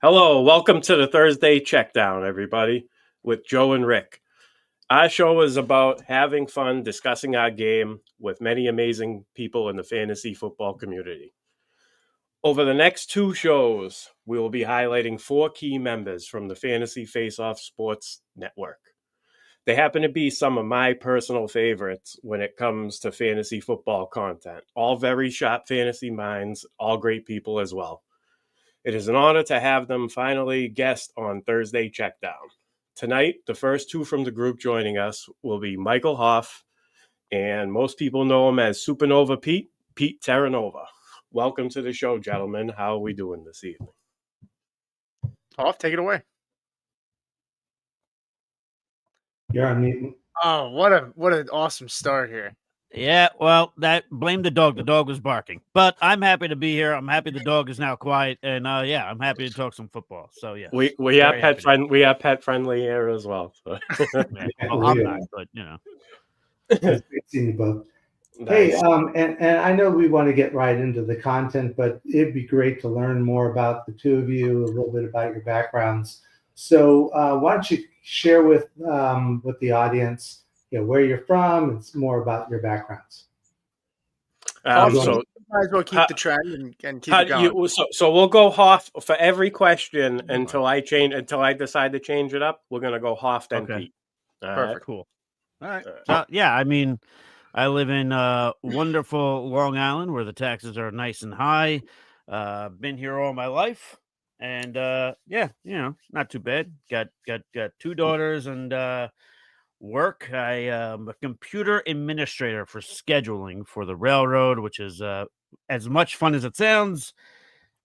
Hello, welcome to the Thursday Checkdown, everybody, with Joe and Rick. Our show is about having fun, discussing our game with many amazing people in the fantasy football community. Over the next two shows, we will be highlighting four key members from the Fantasy Faceoff Sports Network. They happen to be some of my personal favorites when it comes to fantasy football content. All very sharp fantasy minds, all great people as well. It is an honor to have them finally guest on Thursday Checkdown. Tonight, the first two from the group joining us will be Michael Hauff, and most people know him as Supernova Pete Terranova. Welcome to the show, gentlemen. How are we doing this evening? Hauff, take it away. You're on mute. Oh, what an awesome start here. Yeah, well, blame the dog. The dog was barking. But I'm happy to be here. I'm happy the dog is now quiet. And I'm happy to talk some football. So yeah. We have pet friendly here as well. So. Yeah. Well, I'm not, but It's great seeing you both. Nice. Hey, and I know we want to get right into the content, but it'd be great to learn more about the two of you, a little bit about your backgrounds. So why don't you share with the audience, where you're from and more about your backgrounds. So might as well keep the trend and keep it going. So we'll go Hauff for every question until I decide to change it up. We're gonna go Hauff then Pete. Perfect. Right. Cool. All right. So I mean, I live in wonderful Long Island where the taxes are nice and high. Been here all my life, and not too bad. Got two daughters and work. I am a computer administrator for scheduling for the railroad, which is as much fun as it sounds.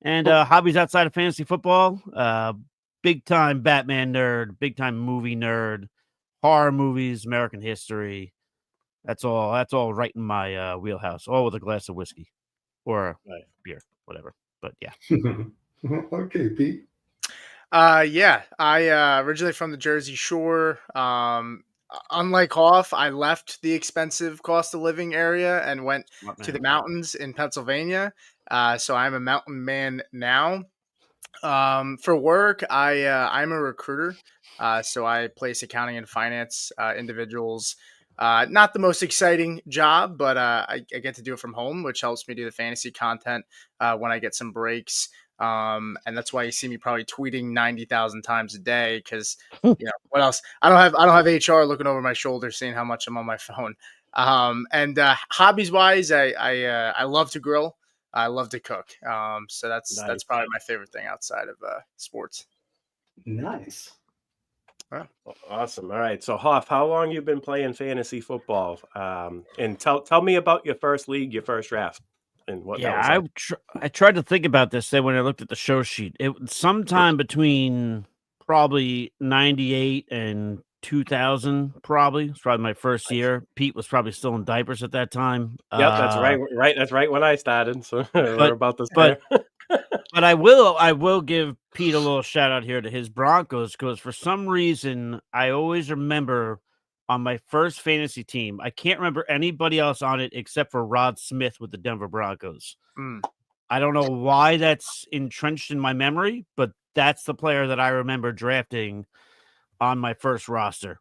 And hobbies outside of fantasy football, big time Batman nerd, big time movie nerd, horror movies, American history. That's all right in my wheelhouse, all with a glass of whiskey or beer, whatever. But yeah. Okay, Pete. I originally from the Jersey Shore. Unlike Hauff, I left the expensive cost of living area and went to the mountains in Pennsylvania. So I'm a mountain man now. For work, I'm a recruiter. So I place accounting and finance individuals. Not the most exciting job, but I get to do it from home, which helps me do the fantasy content when I get some breaks. And that's why you see me probably tweeting 90,000 times a day because what else? I don't have HR looking over my shoulder seeing how much I'm on my phone. And hobbies wise, I love to grill. I love to cook. So that's probably my favorite thing outside of sports. Nice. Wow. Awesome. All right. So Hauff, how long you been playing fantasy football? And tell me about your first league, your first draft. And what I tried to think about this when I looked at the show sheet. It was sometime between probably 98 and 2000, probably. It's probably my first year. Pete was probably still in diapers at that time. Yeah, that's right. That's right when I started. So we're about this. But I will give Pete a little shout out here to his Broncos because for some reason I always remember on my first fantasy team, I can't remember anybody else on it except for Rod Smith with the Denver Broncos. I don't know why that's entrenched in my memory, but that's the player that I remember drafting on my first roster.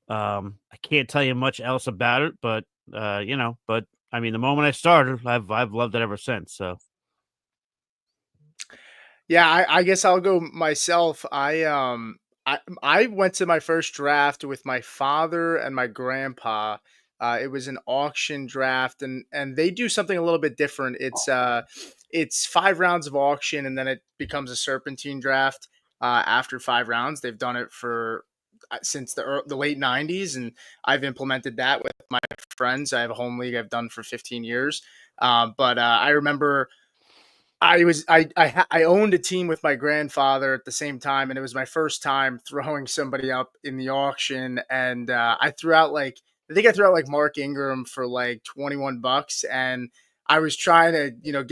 I can't tell you much else about it, but I mean, the moment I started, I've loved it ever since. So. Yeah, I guess I'll go myself. I went to my first draft with my father and my grandpa. It was an auction draft, and they do something a little bit different. It's 5 rounds of auction, and then it becomes a serpentine draft after 5 rounds. They've done it since the late 90s, and I've implemented that with my friends. I have a home league I've done for 15 years. But I remember I owned a team with my grandfather at the same time, and it was my first time throwing somebody up in the auction. And I threw out like Mark Ingram for like $21, and I was trying to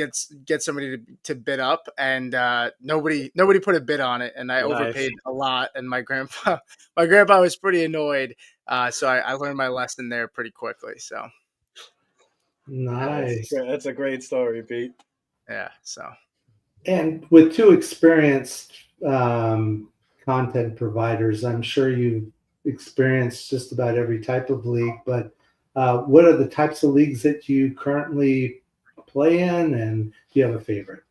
get somebody to bid up, and nobody put a bid on it, and I overpaid a lot. And my grandpa was pretty annoyed, so I learned my lesson there pretty quickly. So nice. That's a great story, Pete. Yeah. So, and with two experienced content providers. I'm sure you've experienced just about every type of league, but what are the types of leagues that you currently play in, and do you have a favorite?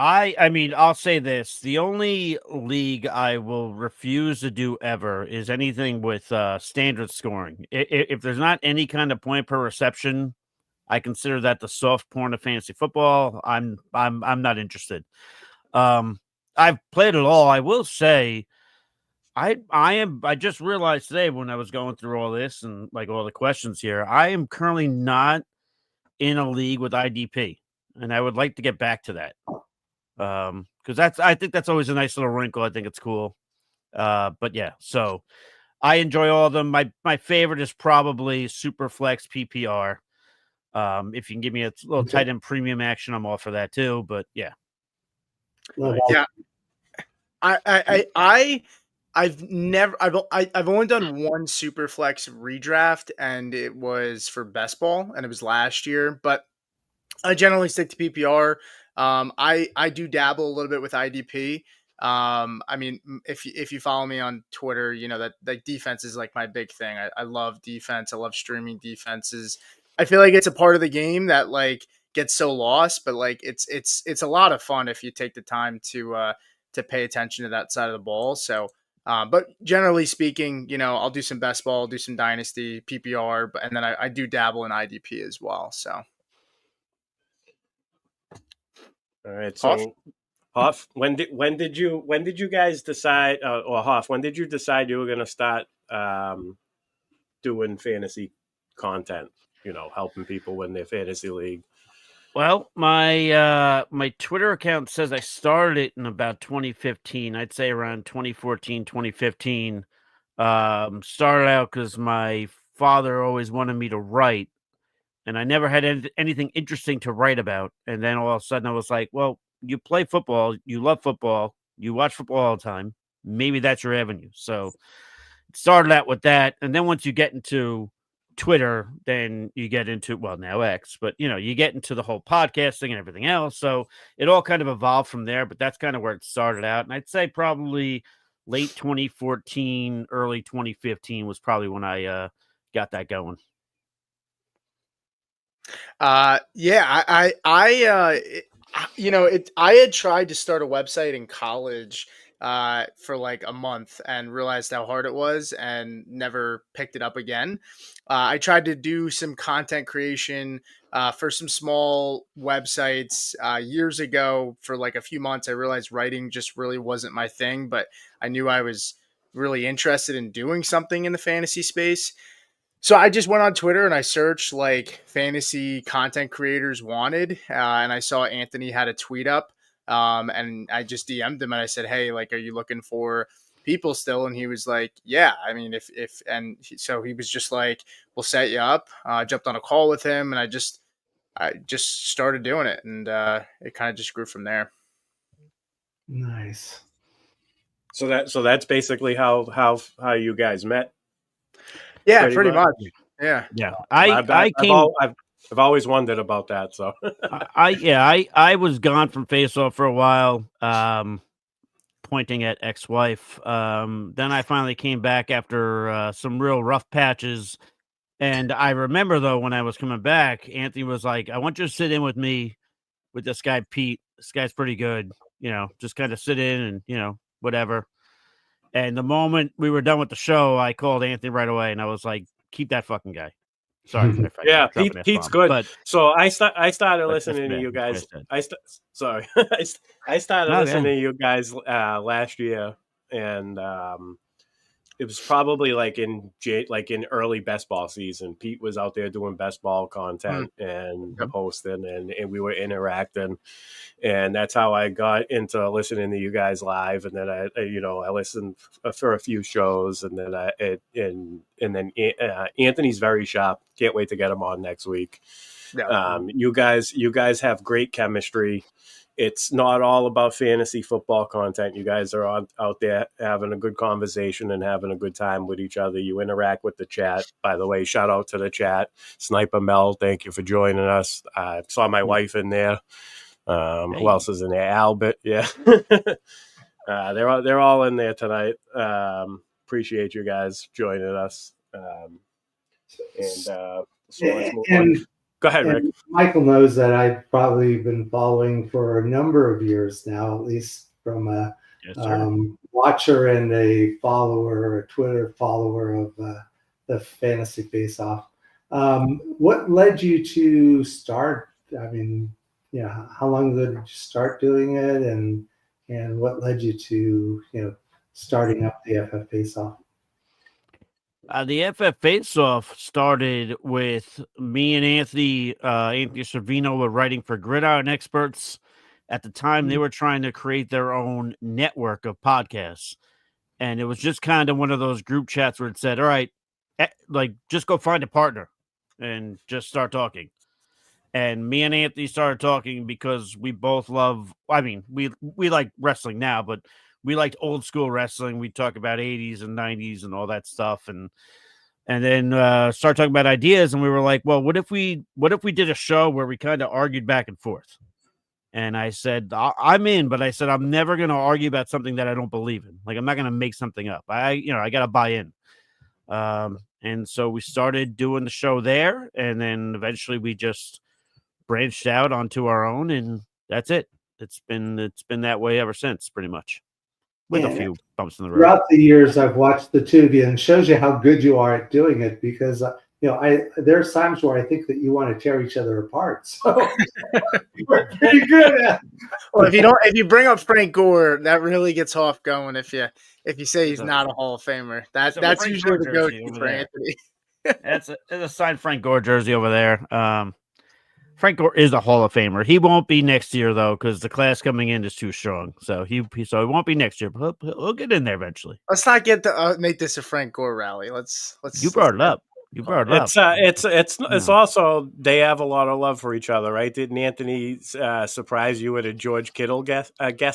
I mean, I'll say this. The only league I will refuse to do ever is anything with standard scoring. If there's not any kind of point per reception, I consider that the soft porn of fantasy football. I'm not interested. I've played it all. I will say I just realized today when I was going through all this and like all the questions here, I am currently not in a league with IDP, and I would like to get back to that. Because I think that's always a nice little wrinkle. I think it's cool. But yeah, so I enjoy all of them. My favorite is probably Superflex PPR. If you can give me a little tight end premium action, I'm all for that too. But yeah. Yeah. I've only done one Superflex redraft, and it was for best ball, and it was last year, but I generally stick to PPR. I do dabble a little bit with IDP. I mean, if you follow me on Twitter, you know that like defense is like my big thing. I love defense. I love streaming defenses. I feel like it's a part of the game that like gets so lost, but like it's a lot of fun if you take the time to pay attention to that side of the ball. So, but generally speaking, you know, I'll do some best ball, do some dynasty PPR, and then I do dabble in IDP as well. So. All right, so Hauff, when did you guys decide, or Hauff, when did you decide you were going to start doing fantasy content? You know, helping people win their fantasy league. Well, my Twitter account says I started it in about 2015. I'd say around 2014, 2015. Started out because my father always wanted me to write, and I never had anything interesting to write about. And then all of a sudden I was like, well, you play football, you love football, you watch football all the time. Maybe that's your avenue. So it started out with that. And then once you get into Twitter, then you get into, well, now X, but you know, you get into the whole podcasting and everything else. So it all kind of evolved from there, but that's kind of where it started out. And I'd say probably late 2014, early 2015 was probably when I got that going. Yeah, you know, I had tried to start a website in college for like a month and realized how hard it was and never picked it up again. I tried to do some content creation for some small websites years ago for like a few months. I realized writing just really wasn't my thing, but I knew I was really interested in doing something in the fantasy space. So I just went on Twitter and I searched like fantasy content creators wanted, and I saw Anthony had a tweet up, and I just DM'd him and I said, "Hey, like, are you looking for people still?" And he was like, "Yeah, I mean, so he was just like, we'll set you up." I jumped on a call with him and I just started doing it, and it kind of just grew from there. Nice. So that's basically how you guys met. Yeah, pretty much. Yeah. I've always wondered about that. So I was gone from Faceoff for a while, pointing at ex-wife. Then I finally came back after some real rough patches. And I remember though, when I was coming back, Anthony was like, "I want you to sit in with me with this guy, Pete. This guy's pretty good. You know, just kind of sit in and, you know, whatever." And the moment we were done with the show, I called Anthony right away, and I was like, "Keep that fucking guy." Sorry. Yeah, Pete's good. But so I started listening to you guys. I started listening to you guys last year, and it was probably like in early best ball season. Pete was out there doing best ball content and posting, and we were interacting, and that's how I got into listening to you guys live. And then I listened for a few shows, and then Anthony's very sharp. Can't wait to get him on next week. Yeah. You guys have great chemistry. It's not all about fantasy football content. You guys are out there having a good conversation and having a good time with each other. You interact with the chat. By the way, shout out to the chat. Sniper Mel, thank you for joining us. I saw my wife in there. Who else is in there? Albert, yeah. They're all in there tonight. Appreciate you guys joining us. So let's move on. Go ahead, Rick. Michael knows that I've probably been following for a number of years now, at least from a watcher and a follower, a Twitter follower of the Fantasy Faceoff. What led you to start? I mean, how long ago did you start doing it, and what led you to starting up the FF Faceoff? The FF Faceoff started with me and Anthony Servino were writing for Gridiron Experts. At the time, they were trying to create their own network of podcasts. And it was just kind of one of those group chats where it said, all right, just go find a partner and just start talking. And me and Anthony started talking because we both love, we like wrestling now, but we liked old school wrestling. We talk about 80s and 90s and all that stuff. And then start talking about ideas. And we were like, well, what if we did a show where we kind of argued back and forth? And I said, I'm in, but I said, I'm never going to argue about something that I don't believe in. Like, I'm not going to make something up. I got to buy in. And so we started doing the show there. And then eventually we just branched out onto our own, and that's it. It's been that way ever since, pretty much, with a few bumps in the road. Throughout the years, I've watched the two of you, and it shows you how good you are at doing it, because there's times where I think that you want to tear each other apart. So we're pretty good at it. Well, if you bring up Frank Gore, that really gets Hauff going. If you say he's not a Hall of Famer, that's usually the go-to for Anthony. It's a signed Frank Gore jersey over there. Frank Gore is a Hall of Famer. He won't be next year though, because the class coming in is too strong. So he won't be next year, but he'll get in there eventually. Let's not get to make this a Frank Gore rally. Let's. You brought it up. You brought it up. It's also they have a lot of love for each other, right? Didn't Anthony surprise you with a George Kittle guest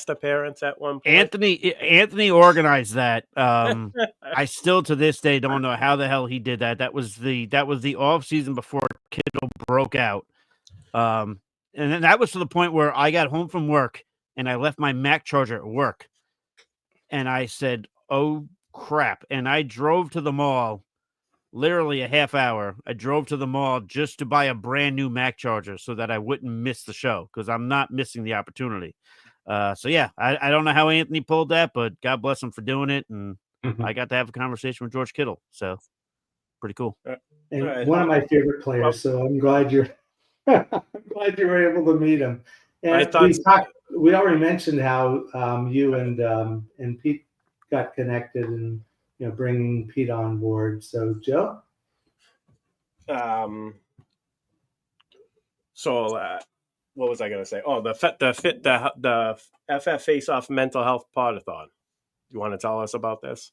appearance at one point? Anthony organized that. I still to this day don't know how the hell he did that. That was the off season before Kittle broke out. And then that was to the point where I got home from work and I left my Mac charger at work. And I said, oh, crap. And I drove to the mall, literally a half hour. I drove to the mall just to buy a brand new Mac charger so that I wouldn't miss the show, because I'm not missing the opportunity. So, yeah, I don't know how Anthony pulled that, but God bless him for doing it. And I got to have a conversation with George Kittle. So, pretty cool. And one of my favorite players. So I'm glad you're were able to meet him. And we already mentioned how you and Pete got connected, and bringing Pete on board. So Joe, what was I going to say? Oh, the FF Faceoff Mental Health Podathon. You want to tell us about this?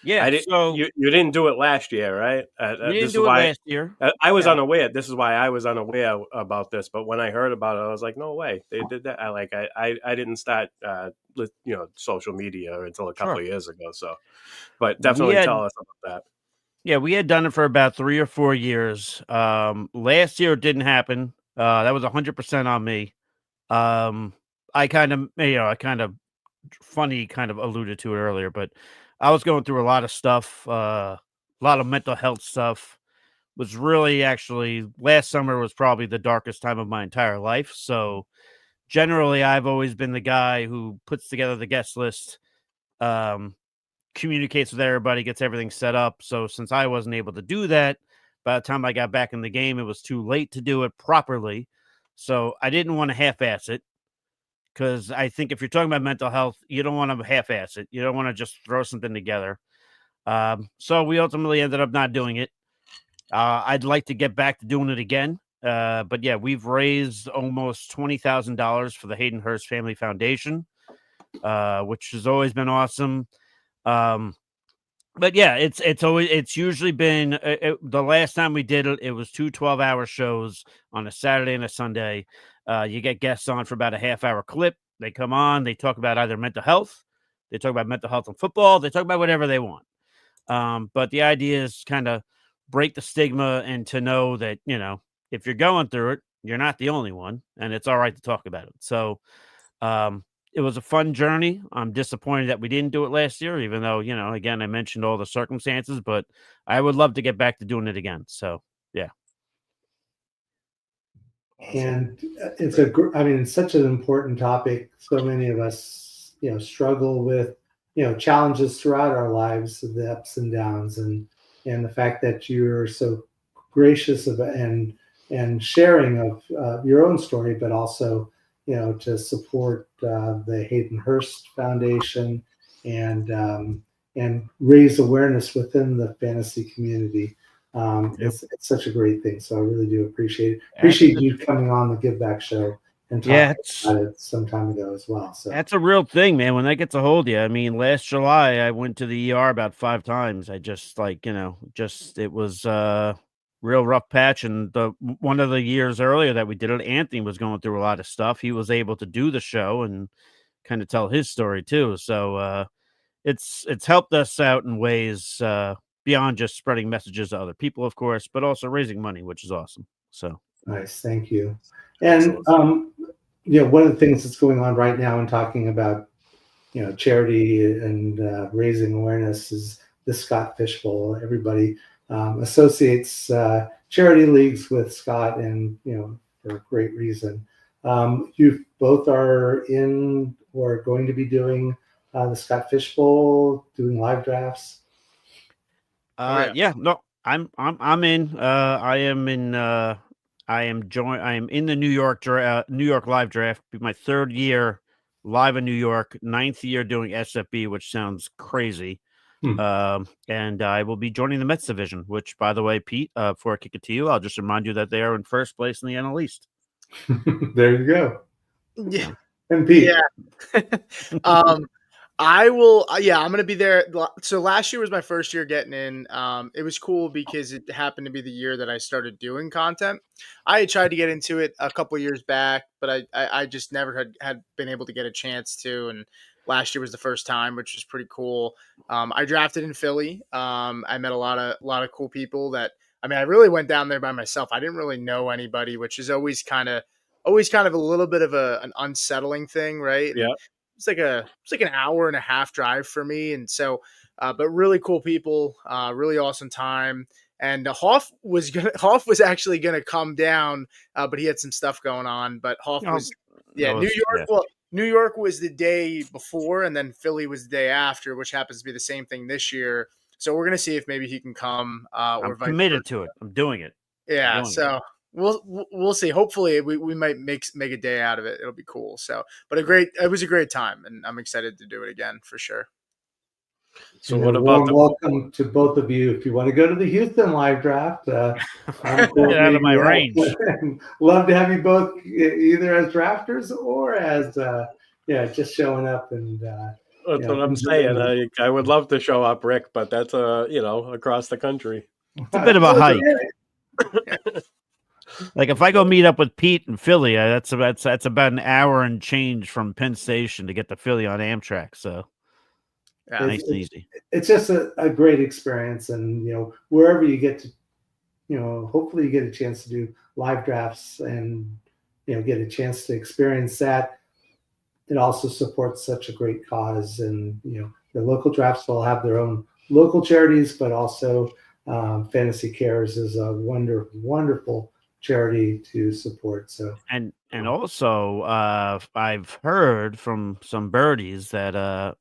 Yeah, you didn't do it last year, right? We didn't do it last year. I was unaware. This is why I was unaware about this. But when I heard about it, I was like, "No way, they did that!" I didn't start, social media until a couple of years ago. So, but definitely tell us about that. Yeah, we had done it for about 3 or 4 years. Last year it didn't happen. That was 100% on me. I kind of funny kind of alluded to it earlier, but I was going through a lot of stuff, a lot of mental health stuff. Was really actually last summer was probably the darkest time of my entire life. So generally, I've always been the guy who puts together the guest list, communicates with everybody, gets everything set up. So since I wasn't able to do that, by the time I got back in the game, it was too late to do it properly. So I didn't want to half-ass it. Because I think if you're talking about mental health, you don't want to half-ass it. You don't want to just throw something together. So we ultimately ended up not doing it. I'd like to get back to doing it again. But yeah, we've raised almost $20,000 for the Hayden Hurst Family Foundation, which has always been awesome. But yeah, it's usually been the last time we did it. It was 2 12-hour shows on a Saturday and a Sunday. You get guests on for about a half-hour clip. They come on. They talk about either mental health. They talk about mental health in football. They talk about whatever they want. But the idea is kind of break the stigma and to know that, if you're going through it, you're not the only one, and it's all right to talk about it. So it was a fun journey. I'm disappointed that we didn't do it last year, even though, again, I mentioned all the circumstances, but I would love to get back to doing it again. So, yeah. And it's such an important topic. So many of us, struggle with, challenges throughout our lives, the ups and downs, and the fact that you're so gracious of and sharing of your own story, but also, to support the Hayden Hurst Foundation and raise awareness within the fantasy community. It's such a great thing. So I really do appreciate you coming on the Give Back Show and talking about it some time ago as well. So that's a real thing, man. When that gets a hold of you, I mean, last July I went to the ER about 5 times. I just it was real rough patch. And one of the years earlier that we did it, Anthony was going through a lot of stuff. He was able to do the show and kind of tell his story too. So it's helped us out in ways beyond just spreading messages to other people, of course, but also raising money, which is awesome. So nice, thank you. And one of the things that's going on right now in talking about charity and raising awareness is the Scott Fish Bowl. Everybody associates charity leagues with Scott, and for a great reason. You both are in or going to be doing the Scott Fish Bowl, doing live drafts. Yeah, no, I'm in. I am in. I am in the New York live draft. Be my 3rd year live in New York, 9th year doing SFB, which sounds crazy. And I will be joining the Mets division, which, by the way, Pete, before I kick it to you, I'll just remind you that they are in 1st place in the NL East. There you go. Yeah. And Pete. Yeah. I will. Yeah, I'm going to be there. So last year was my first year getting in. It was cool because it happened to be the year that I started doing content. I had tried to get into it a couple years back, but I just never had been able to get a chance to. And last year was the first time, which was pretty cool. I drafted in Philly. I met a lot of cool people I really went down there by myself. I didn't really know anybody, which is always kind of a little bit of an unsettling thing, right? Yeah. And it's like an hour and a half drive for me. And so, but really cool people, really awesome time. And Hauff was actually going to come down, but he had some stuff going on, but Hauff New York. Yeah. Well, New York was the day before, and then Philly was the day after, which happens to be the same thing this year. So we're going to see if maybe he can come. I'm committed to it. I'm doing it. Yeah. So we'll see. Hopefully we might make a day out of it. It'll be cool. So, but it was a great time, and I'm excited to do it again for sure. So what about welcome to both of you. If you want to go to the Houston live draft, get out of my range. Love to have you both either as drafters or as just showing up and. That's what I'm saying. I would love to show up, Rick, but that's across the country. It's a bit of a hike. Like if I go meet up with Pete in Philly, that's about an hour and change from Penn Station to get to Philly on Amtrak. So nice and easy. It's just a great experience, and wherever you get to, hopefully you get a chance to do live drafts and get a chance to experience that. It also supports such a great cause, and the local drafts will have their own local charities, but also Fantasy Cares is a wonderful charity to support. So and also I've heard from some birdies that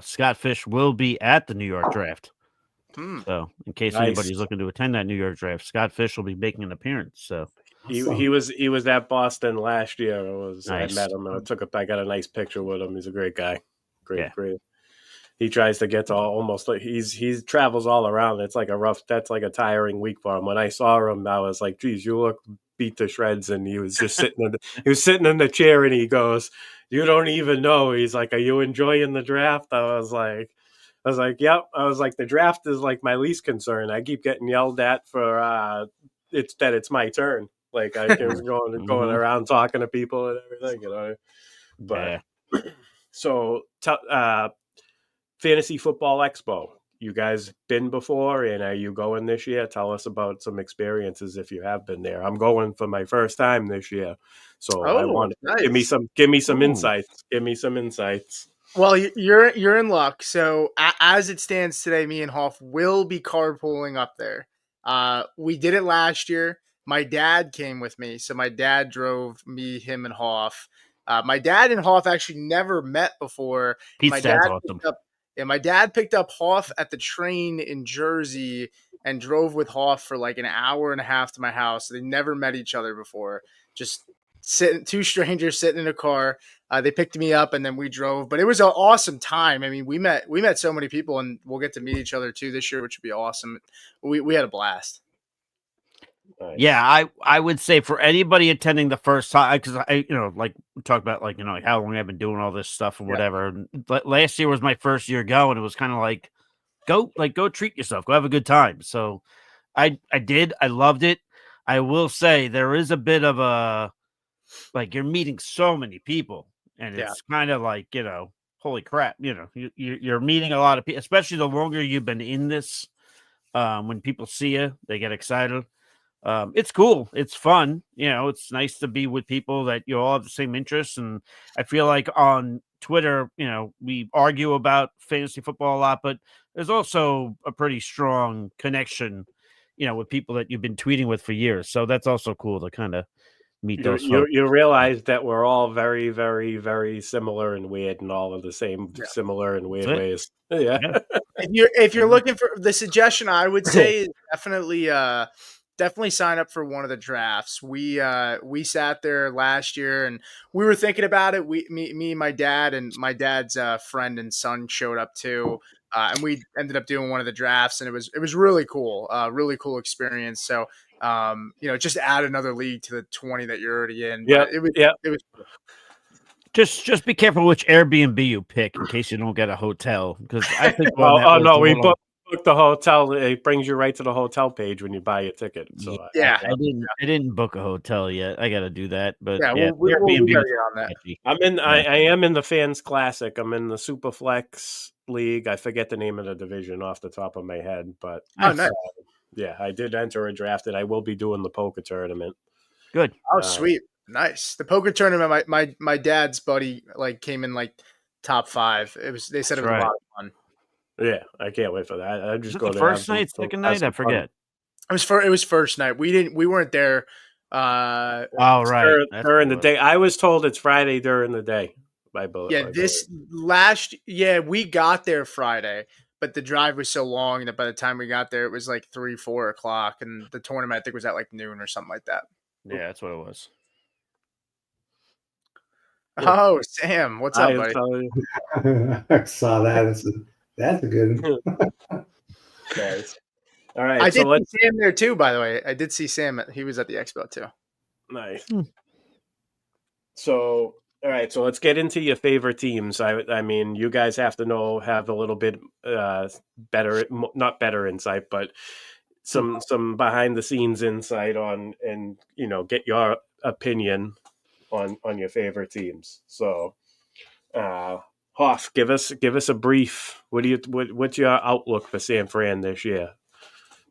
Scott Fish will be at the New York draft. So in case anybody's looking to attend that New York draft, Scott Fish will be making an appearance. So he was at Boston last year. Nice. I met him. I got a nice picture with him. He's a great guy. Great. He tries to get to almost like he travels all around. That's like a tiring week for him. When I saw him, I was like, geez, you look beat to shreds. And he was just sitting in the chair, and he goes, you don't even know. He's like, are you enjoying the draft? I was like, yep. I was like, the draft is like my least concern. I keep getting yelled at for it's my turn. Like I was going around talking to people and everything, But so Fantasy Football Expo. you guys been before, and are you going this year? Tell us about some experiences if you have been there. I'm going for my first time this year, so I want nice. give me some insights. Give me some insights. Well, you're in luck. So as it stands today, me and Hauff will be carpooling up there. We did it last year. My dad came with me, so my dad drove me, him, and Hauff. My dad and Hauff actually never met before. Pete's dad's awesome. My dad picked up Hauff at the train in Jersey and drove with Hauff for like an hour and a half to my house. They never met each other before. Just two strangers sitting in a car. They picked me up and then we drove, but it was an awesome time. I mean, we met so many people, and we'll get to meet each other too this year, which would be awesome. We had a blast. Nice. Yeah, I would say for anybody attending the first time, because I like talk about like like how long I've been doing all this stuff and whatever. But last year was my first year going. It was kind of like go treat yourself, go have a good time. So I did. I loved it. I will say there is a bit of a like you're meeting so many people, and it's kind of like holy crap, you're meeting a lot of people, especially the longer you've been in this. When people see you, they get excited. It's cool. It's fun. It's nice to be with people that you all have the same interests. And I feel like on Twitter, we argue about fantasy football a lot, but there's also a pretty strong connection, with people that you've been tweeting with for years. So that's also cool to kind of meet those folks. You realize that we're all very, very, very similar and weird, and all of the same similar and weird ways. Yeah. If you're looking for the suggestion, I would say is definitely sign up for one of the drafts. We sat there last year and we were thinking about it. Me, my dad, and my dad's friend and son showed up too, and we ended up doing one of the drafts, and it was really cool, really cool experience. So, just add another league to the 20 that you're already in. Yeah, it was cool. Just be careful which Airbnb you pick in case you don't get a hotel, because I think we booked the hotel. It brings you right to the hotel page when you buy your ticket. So I didn't book a hotel yet. I got to do that, but we'll Airbnb get on that. I am in the Fans Classic. I'm in the Superflex League. I forget the name of the division off the top of my head, but nice. I did enter a draft, and I will be doing the poker tournament. Good. Oh, sweet. Nice. The poker tournament, my dad's buddy came in top 5. They said it was a lot of fun. Yeah, I can't wait for that. I just go the first night, second night. I forget. It was first night. We weren't there. Right. During the day. I was told it's Friday during the day. We got there Friday, but the drive was so long that by the time we got there, it was 3-4 o'clock, and the tournament I think was at noon or something like that. Yeah, that's what it was. Oh, Sam, what's up, buddy? I saw that. That's a good one. Nice. All right. I did see Sam there too, by the way. I did see Sam. He was at the expo too. Nice. So, all right. So let's get into your favorite teams. I mean, you guys have a little bit better, not better insight, but some behind the scenes insight on, and get your opinion on your favorite teams. So, Hauff, give us a brief. What's your outlook for San Fran this year?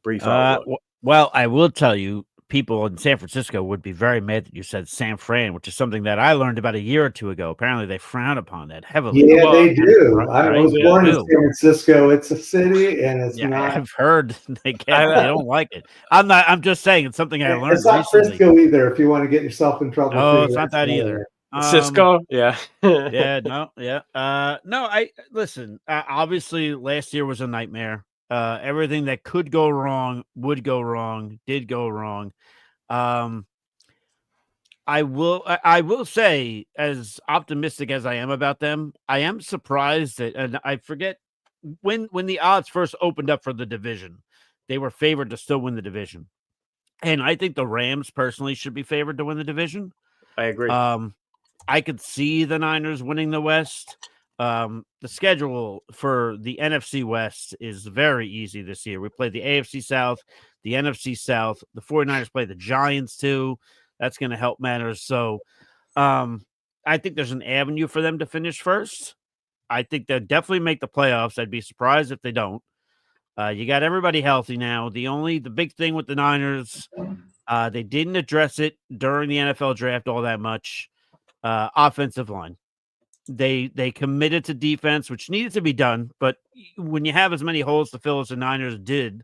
Brief outlook. Well, I will tell you, people in San Francisco would be very mad that you said San Fran, which is something that I learned about a year or two ago. Apparently, they frown upon that heavily. Yeah, they do. I was born in San Francisco. It's a city, and it's not. I've heard they don't like it. I'm just saying it's something I learned. It's not recently. Frisco either. If you want to get yourself in trouble. Oh, it's not that either. Cisco, yeah. No. I listen. Obviously, last year was a nightmare. Everything that could go wrong would go wrong. Did go wrong. I will say, as optimistic as I am about them, I am surprised that, and I forget when the odds first opened up for the division, they were favored to still win the division, and I think the Rams personally should be favored to win the division. I agree. I could see the Niners winning the West. The schedule for the NFC West is very easy this year. We play the AFC South, the NFC South. The 49ers play the Giants too. That's going to help matters. So I think there's an avenue for them to finish first. I think they'll definitely make the playoffs. I'd be surprised if they don't. You got everybody healthy now. The big thing with the Niners, they didn't address it during the NFL draft all that much. Offensive line. They committed to defense, which needed to be done, but when you have as many holes to fill as the Niners did,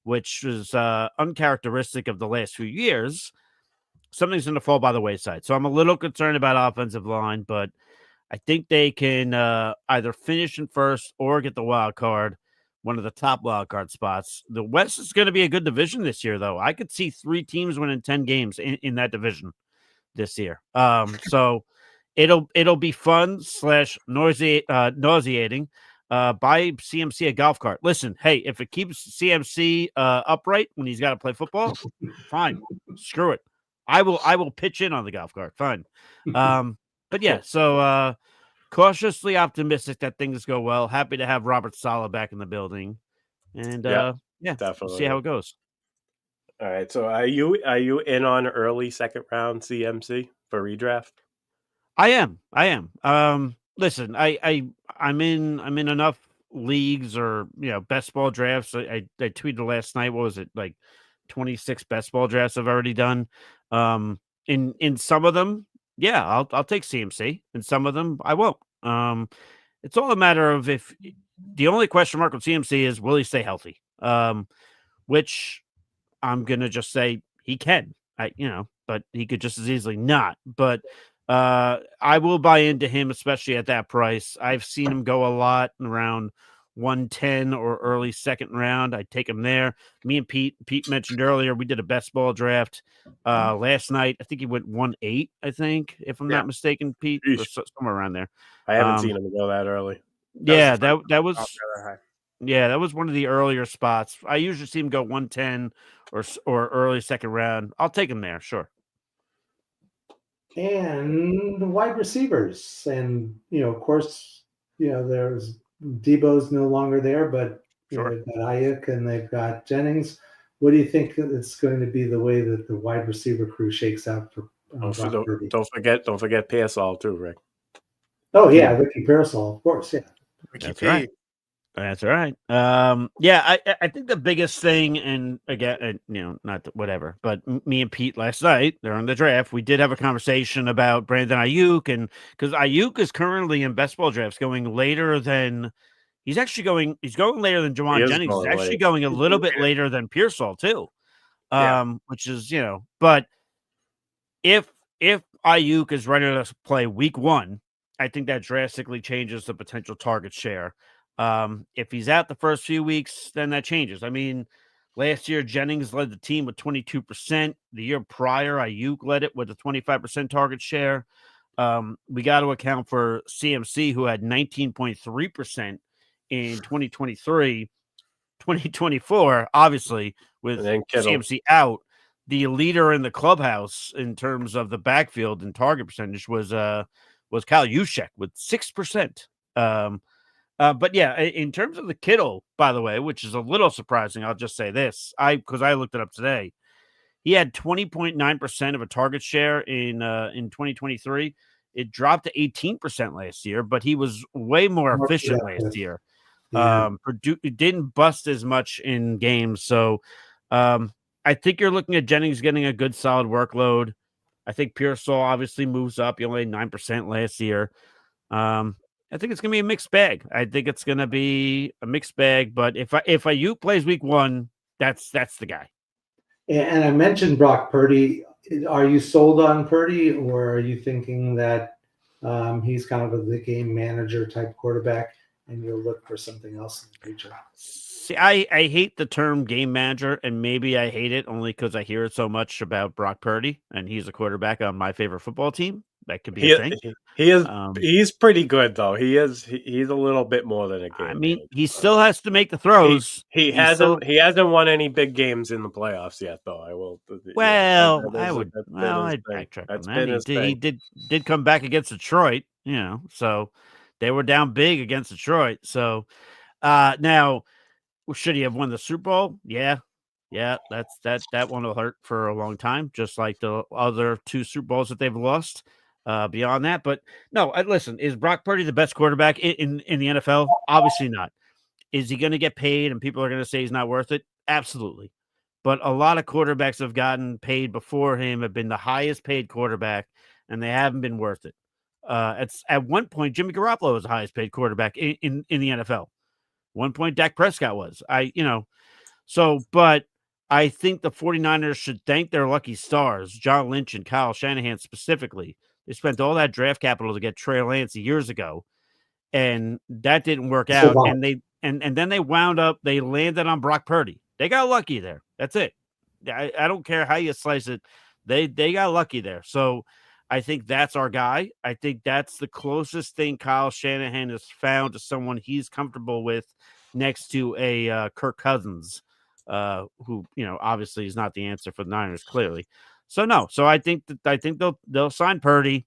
which was uncharacteristic of the last few years, something's going to fall by the wayside. So I'm a little concerned about offensive line, but I think they can either finish in first or get the wild card, one of the top wild card spots. The West is going to be a good division this year, though. I could see 3 teams winning 10 games in that division this year. So it'll be fun / nauseating. Buy CMC a golf cart. Listen, hey, if it keeps CMC upright when he's got to play football, fine. Screw it. I will pitch in on the golf cart. Fine. But yeah, so cautiously optimistic that things go well. Happy to have Robert Saleh back in the building. And yeah, definitely. We'll see how it goes. All right. So are you in on early second round CMC for redraft? I am. Listen, I'm in enough leagues or best ball drafts. I tweeted last night. What was it, like 26 best ball drafts I've already done. In some of them, yeah, I'll take CMC. In some of them, I won't. It's all a matter of if the only question mark with CMC is will he stay healthy? Which I'm gonna just say he can. But he could just as easily not. But I will buy into him, especially at that price. I've seen him go a lot around 110 or early second round. I'd take him there. Me and Pete mentioned earlier, we did a best ball draft last night. I think he went 1-8, I think, if I'm not mistaken, Pete, or somewhere around there. I haven't seen him go that early. That was one of the earlier spots. I usually see him go 110 or early second round. I'll take him there, sure. And wide receivers, and of course, there's Debo's no longer there, but sure. They've got Ayuk and they've got Jennings. What do you think it's going to be the way that the wide receiver crew shakes out for Brock Purdy? Don't forget Pearsall too, Rick. Oh yeah, Ricky Pearsall, of course, yeah. That's right. That's right. I think the biggest thing, and again, whatever, but me and Pete last night during the draft, we did have a conversation about Brandon Ayuk, and because Ayuk is currently in best ball drafts going later than he's going later than Jawan Jennings. He's actually going a little bit later than Pearsall too. Which is, but if Ayuk is ready to play week 1, I think that drastically changes the potential target share. If he's out the first few weeks, then that changes. I mean, last year, Jennings led the team with 22%. The year prior, Ayuk led it with a 25% target share. We got to account for CMC, who had 19.3% in 2023. 2024, obviously, with CMC out, the leader in the clubhouse in terms of the backfield and target percentage was Kyle Juszczyk with 6%. But yeah, in terms of the Kittle, by the way, which is a little surprising, I'll just say this. Because I looked it up today. He had 20.9% of a target share in 2023. It dropped to 18% last year, but he was way more efficient last year. Yeah. Didn't bust as much in games. So I think you're looking at Jennings getting a good solid workload. I think Pearsall obviously moves up. He only had 9% last year. I think it's going to be a mixed bag. But if Ayuk plays week 1, that's the guy. And I mentioned Brock Purdy. Are you sold on Purdy, or are you thinking that he's kind of the game manager type quarterback and you'll look for something else in the future? See, I hate the term game manager, and maybe I hate it only because I hear it so much about Brock Purdy, and he's a quarterback on my favorite football team. That could be a thing. He is. He's pretty good though. He's a little bit more than a game. I mean, he still has to make the throws. He hasn't won any big games in the playoffs yet, though. I will. Well, I'd backtrack on that. He did come back against Detroit. So they were down big against Detroit. So now, should he have won the Super Bowl? Yeah. That one will hurt for a long time, just like the other 2 Super Bowls that they've lost. Beyond that, but no, listen, is Brock Purdy the best quarterback in the NFL? Obviously not. Is he going to get paid and people are going to say he's not worth it? Absolutely. But a lot of quarterbacks have gotten paid before him, have been the highest paid quarterback, and they haven't been worth it. At one point, Jimmy Garoppolo was the highest paid quarterback in the NFL. One point, Dak Prescott was. But I think the 49ers should thank their lucky stars, John Lynch and Kyle Shanahan specifically. They spent all that draft capital to get Trey Lance years ago, and that didn't work out. And then they landed on Brock Purdy. They got lucky there. That's it. I don't care how you slice it. They got lucky there. So I think that's our guy. I think that's the closest thing Kyle Shanahan has found to someone he's comfortable with next to a Kirk Cousins, who, obviously is not the answer for the Niners, clearly. So no. So I think they'll sign Purdy.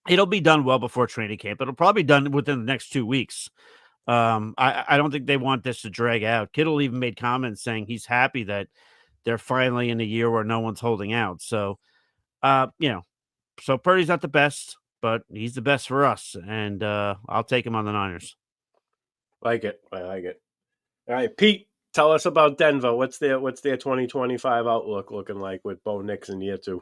It'll be done well before training camp. It'll probably be done within the next 2 weeks. I don't think they want this to drag out. Kittle even made comments saying he's happy that they're finally in a year where no one's holding out. So, so Purdy's not the best, but he's the best for us. And I'll take him on the Niners. I like it. All right, Pete, tell us about Denver. What's their 2025 outlook looking like with Bo Nix in year 2?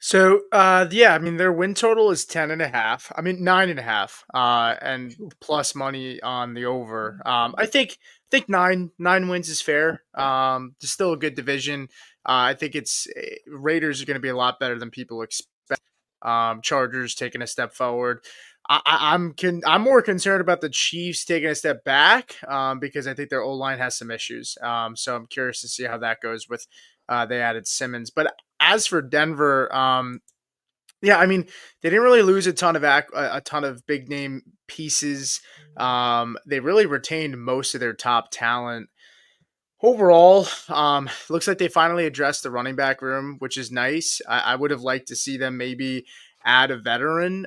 So, their win total is 10.5. 9.5, and plus money on the over. I think nine wins is fair. It's still a good division. I think Raiders are going to be a lot better than people expect. Chargers taking a step forward. I'm more concerned about the Chiefs taking a step back because I think their O-line has some issues. So I'm curious to see how that goes with they added Simmons. But as for Denver, they didn't really lose a ton of big name pieces. They really retained most of their top talent. Overall, looks like they finally addressed the running back room, which is nice. I would have liked to see them maybe add a veteran.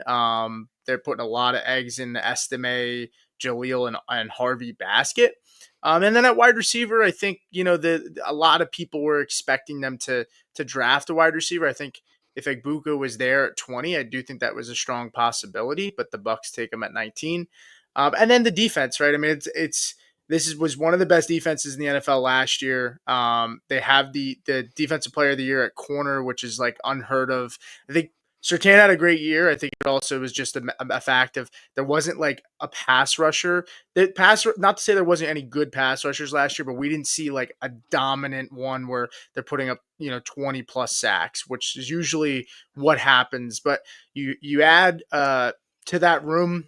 They're putting a lot of eggs in the Estime, Jaleel, and Harvey basket. And then at wide receiver, I think, a lot of people were expecting them to draft a wide receiver. I think if Egbuka was there at 20, I do think that was a strong possibility, but the Bucs take him at 19. And then the defense, right? This was one of the best defenses in the NFL last year. They have the defensive player of the year at corner, which is like unheard of. I think Surtain had a great year. I think it also was just a fact of there wasn't like a pass rusher. Not to say there wasn't any good pass rushers last year, but we didn't see like a dominant one where they're putting up 20 plus sacks, which is usually what happens. But you add to that room.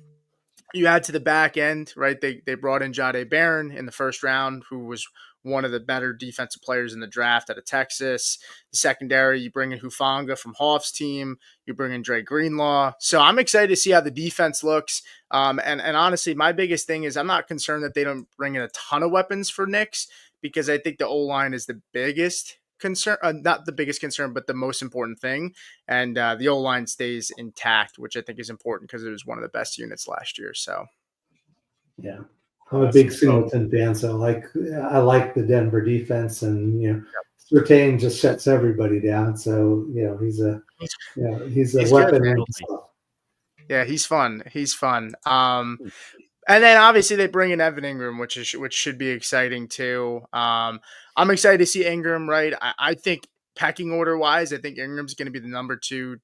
You add to the back end, right? They brought in Jahdae Barron in the first round, who was one of the better defensive players in the draft out of Texas. The secondary, you bring in Hufanga from Hauff's team. You bring in Dre Greenlaw. So I'm excited to see how the defense looks. And honestly, my biggest thing is I'm not concerned that they don't bring in a ton of weapons for Knicks, because I think the O-line is the biggest concern, not the biggest concern, but the most important thing. And the O-line stays intact, which I think is important because it was one of the best units last year. So, yeah, I'm a big Singleton fan, so I like the Denver defense, and Surtain just shuts everybody down. So he's a weapon in himself. Yeah, he's fun. And then obviously they bring in Evan Ingram, which should be exciting too. I'm excited to see Ingram. Right, I think pecking order wise, I think Ingram's going to be the number 2,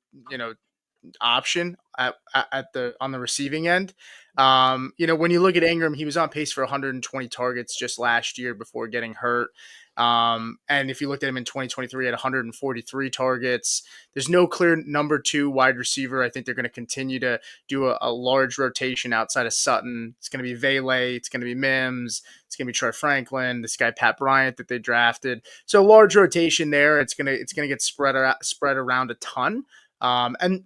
option on the receiving end. When you look at Ingram, he was on pace for 120 targets just last year before getting hurt. And if you looked at him in 2023 at 143 targets, there's no clear number 2 wide receiver. I think they're going to continue to do a large rotation outside of Sutton. It's going to be Vele. It's going to be Mims. It's going to be Troy Franklin, this guy, Pat Bryant, that they drafted. So large rotation there. It's going to get spread around a ton. And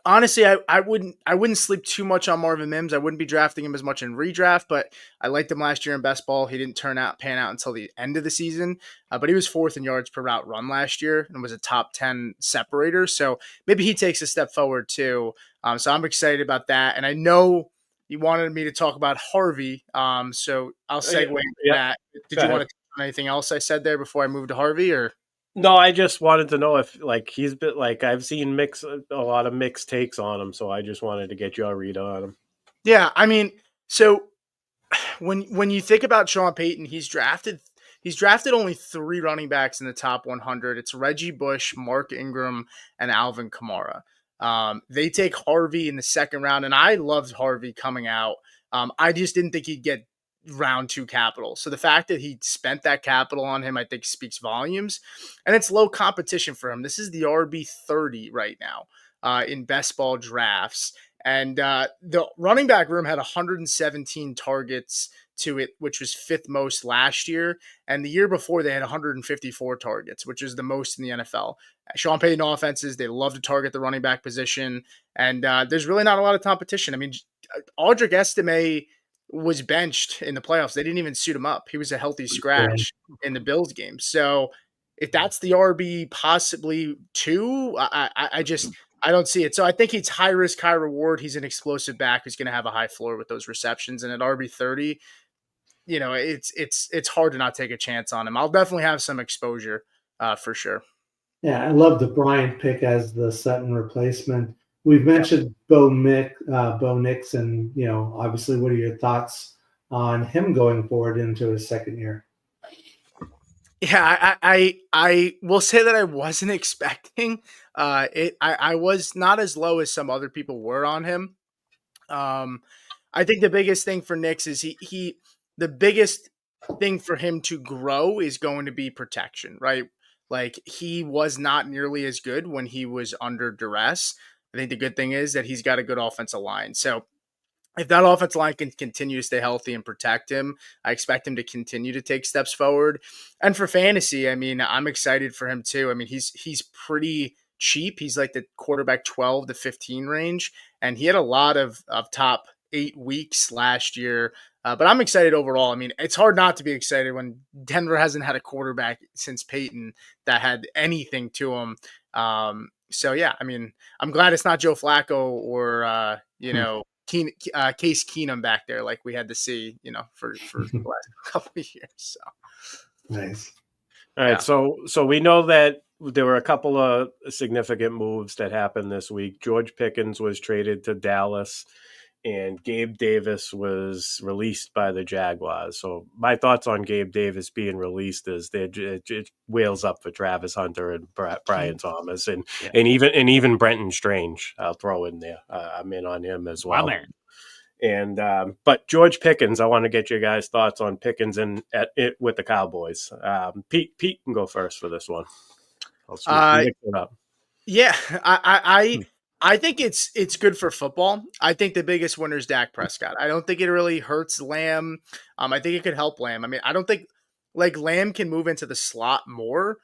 honestly, I wouldn't sleep too much on Marvin Mims. I wouldn't be drafting him as much in redraft, but I liked him last year in best ball. He didn't pan out until the end of the season, but he was 4th in yards per route run last year and was a top 10 separator. So maybe he takes a step forward too. So I'm excited about that. And I know you wanted me to talk about Harvey. So I'll segue into that. Did you want to talk on anything else I said there before I move to Harvey, or? No, I just wanted to know if he's been I've seen a lot of mixed takes on him, so I just wanted to get your read on him. Yeah, so when you think about Sean Payton, he's drafted only 3 running backs in the top 100. It's Reggie Bush, Mark Ingram, and Alvin Kamara. They take Harvey in the second round, and I loved Harvey coming out. I just didn't think he'd get round 2 capital. So the fact that he spent that capital on him, I think speaks volumes, and it's low competition for him. This is the RB 30 right now in best ball drafts. And the running back room had 117 targets to it, which was 5th most last year. And the year before, they had 154 targets, which is the most in the NFL. Sean Payton offenses, they love to target the running back position. And there's really not a lot of competition. I mean, Audric Estime was benched in the playoffs. They didn't even suit him up. He was a healthy scratch in the Bills game. So if that's the RB possibly 2, I don't see it. So I think it's high risk, high reward. He's an explosive back who's going to have a high floor with those receptions. And at RB 30, it's hard to not take a chance on him. I'll definitely have some exposure for sure. Yeah, I love the Bryant pick as the Sutton replacement. We've mentioned Bo Nix, and obviously, what are your thoughts on him going forward into his second year? Yeah, I will say that I wasn't expecting it. I was not as low as some other people were on him. I think the biggest thing for Nix is the biggest thing for him to grow is going to be protection, right? Like, he was not nearly as good when he was under duress. I think the good thing is that he's got a good offensive line. So if that offensive line can continue to stay healthy and protect him, I expect him to continue to take steps forward. And for fantasy, I mean, I'm excited for him too. I mean, he's pretty cheap. He's like the quarterback 12 to 15 range, and he had a lot of top 8 weeks last year. But I'm excited overall. I mean, it's hard not to be excited when Denver hasn't had a quarterback since Peyton that had anything to him. So yeah, I mean, I'm glad it's not Joe Flacco or Case Keenum back there like we had to see, for the last couple of years. So nice. All right, so we know that there were a couple of significant moves that happened this week. George Pickens was traded to Dallas, and Gabe Davis was released by the Jaguars. So my thoughts on Gabe Davis being released is that it whales up for Travis Hunter and Brian Thomas and even Brenton Strange. I'll throw in there. I'm in on him as well. And but George Pickens, I want to get your guys' thoughts on Pickens and with the Cowboys. Pete can go first for this one. I'll mix it up. Yeah, I think it's good for football. I think the biggest winner is Dak Prescott. I don't think it really hurts Lamb. I think it could help Lamb. I mean, I don't think Lamb can move into the slot more,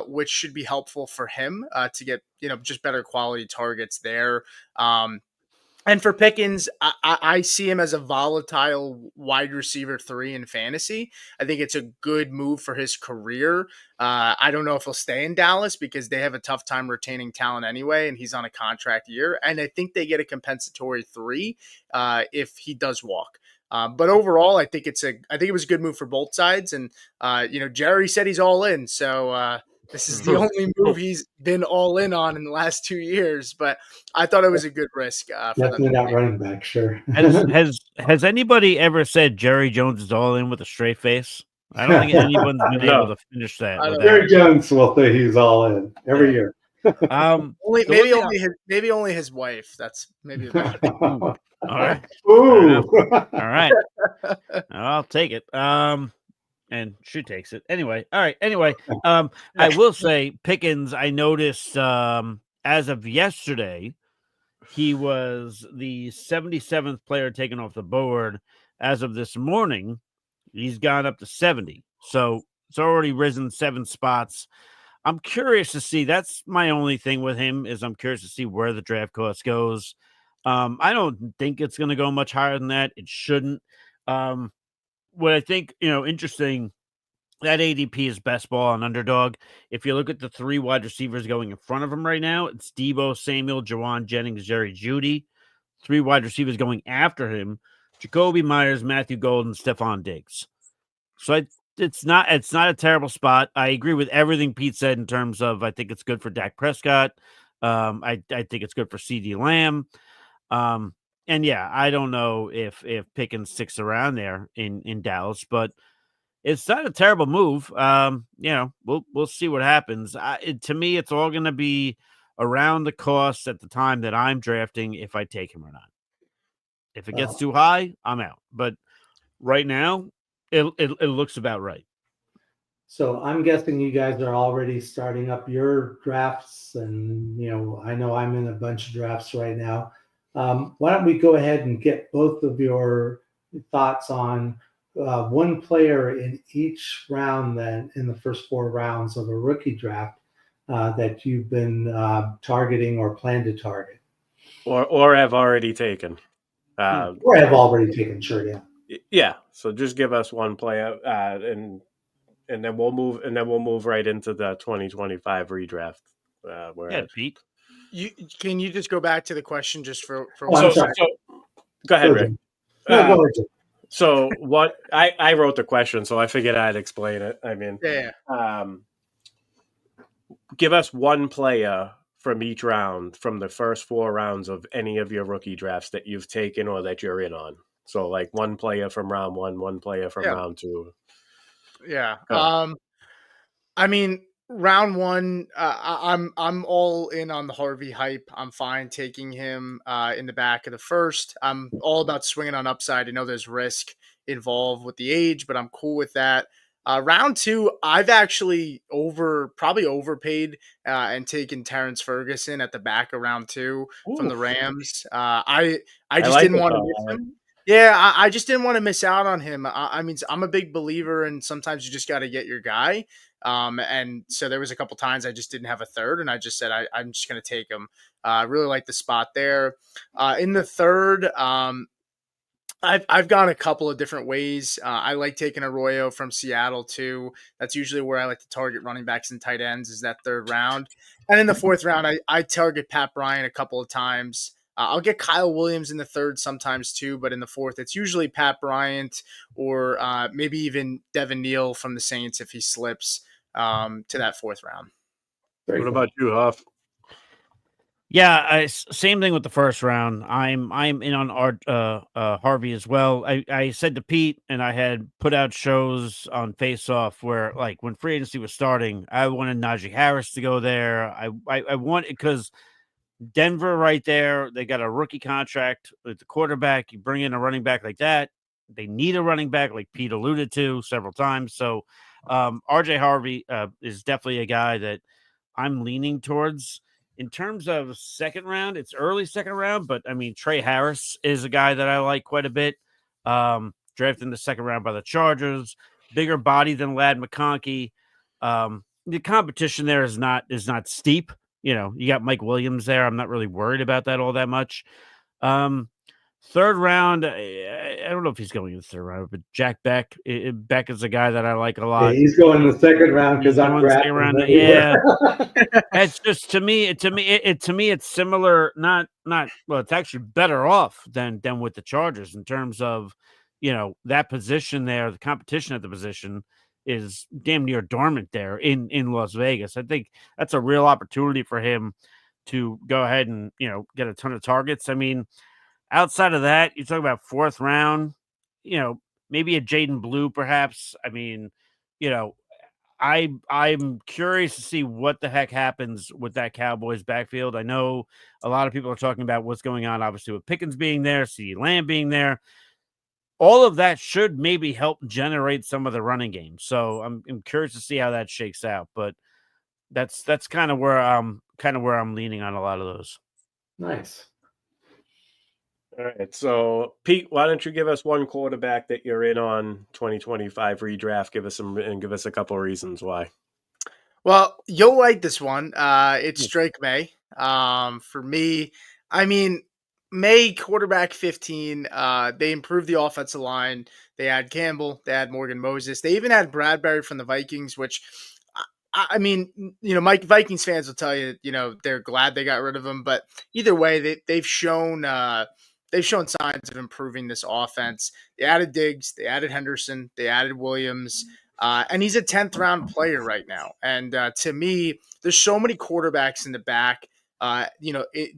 which should be helpful for him to get just better quality targets there. And for Pickens, I see him as a volatile wide receiver 3 in fantasy. I think it's a good move for his career. I don't know if he'll stay in Dallas because they have a tough time retaining talent anyway, and he's on a contract year. And I think they get a compensatory 3 if he does walk. But overall, I think it was a good move for both sides. And Jerry said he's all in, so this is the only move he's been all in on the last 2 years, but I thought it was a good risk. Definitely not running back, sure. Has anybody ever said Jerry Jones is all in with a straight face? I don't think anyone's been able to finish that. Jerry Jones will say he's all in every year. Maybe only his wife. That's maybe about it. All right. Ooh. All right. I'll take it. And she takes it. Anyway. All right. Anyway, I will say Pickens, I noticed as of yesterday, he was the 77th player taken off the board. As of this morning, he's gone up to 70. So it's already risen 7 spots. I'm curious to see. That's my only thing with him is I'm curious to see where the draft cost goes. I don't think it's going to go much higher than that. It shouldn't. What I think, interesting, that ADP is best ball on Underdog. If you look at the 3 wide receivers going in front of him right now, it's Deebo Samuel, Jawan Jennings, Jerry Jeudy. 3 wide receivers going after him, Jacoby Myers, Matthew Golden, Stephon Diggs. So it's not a terrible spot. I agree with everything Pete said in terms of I think it's good for Dak Prescott. I think it's good for CeeDee Lamb. yeah, I don't know if Pickens sticks around there in Dallas, but it's not a terrible move. We'll see what happens. To me, it's all going to be around the cost at the time that I'm drafting if I take him or not. If it gets too high, I'm out. But right now, it looks about right. So I'm guessing you guys are already starting up your drafts, and I know I'm in a bunch of drafts right now. Why don't we go ahead and get both of your thoughts on one player in each round, then in the first 4 rounds of a rookie draft that you've been targeting or plan to target, or have already taken, or have already taken. Sure, yeah. Yeah. So just give us one player, and then we'll move right into the 2025 redraft. Pete. Can you just go back to the question just for I'm sorry. So go ahead, Rick. No, go ahead. So what I wrote the question, so I figured I'd explain it. I mean, give us one player from each round, from the first 4 rounds of any of your rookie drafts that you've taken or that you're in on. So like one player from round 1, one player from round 2. Yeah. I mean, round 1, I'm all in on the Harvey hype. I'm fine taking him in the back of the first. I'm all about swinging on upside. I know there's risk involved with the age, but I'm cool with that. Round 2, I've actually probably overpaid and taken Terrence Ferguson at the back of round 2 from the Rams. I just didn't want to miss him. Yeah, I just didn't want to miss out on him. I mean, I'm a big believer, and sometimes you just got to get your guy. And so there was a couple times I just didn't have a third, and I just said I'm just going to take him. I really like the spot there. In the third, I've gone a couple of different ways. I like taking Arroyo from Seattle too. That's usually where I like to target running backs and tight ends, is that third round. And in the fourth round, I target Pat Bryant a couple of times. I'll get Kyle Williams in the third sometimes too, but in the fourth, it's usually Pat Bryant or maybe even Devin Neal from the Saints if he slips to that fourth round. What about you, Hauff? Yeah, same thing with the first round. I'm in on Harvey as well. I said to Pete, and I had put out shows on Faceoff where, like, when free agency was starting, I wanted Najee Harris to go there. I wanted, because Denver right there, they got a rookie contract with the quarterback. You bring in a running back like that, they need a running back, like Pete alluded to several times. So RJ Harvey is definitely a guy that I'm leaning towards. In terms of second round, it's early second round, but I mean, Trey Harris is a guy that I like quite a bit. Drafted in the second round by the Chargers, bigger body than Ladd McConkey. The competition there is not steep. You got Mike Williams there. I'm not really worried about that all that much. Third round, I don't know if he's going in the third round, but Jack Beck. Beck is a guy that I like a lot. Yeah, he's going in the second round because I'm drafting him. Yeah, it's just to me, it's similar. Not well. It's actually better off than with the Chargers in terms of that position there. The competition at the position is damn near dormant there in Las Vegas. I think that's a real opportunity for him to go ahead and get a ton of targets. I mean, outside of that, you talk about fourth round, maybe a Jaden Blue, perhaps. I mean, I'm curious to see what the heck happens with that Cowboys backfield. I know a lot of people are talking about what's going on, obviously, with Pickens being there, CeeDee Lamb being there. All of that should maybe help generate some of the running game. So I'm curious to see how that shakes out. But that's kind of where I'm leaning on a lot of those. Nice. All right. So Pete, why don't you give us one quarterback that you're in on 2025 redraft? Give us a couple of reasons why. Well, you'll like this one. It's Drake May. For me, I mean, May quarterback 15. They improved the offensive line. They had Campbell. They had Morgan Moses. They even had Bradbury from the Vikings, which I mean, Mike Vikings fans will tell you, they're glad they got rid of him. But either way, they've shown signs of improving this offense. They added Diggs. They added Henderson. They added Williams. And he's a 10th round player right now. And to me, there's so many quarterbacks in the back,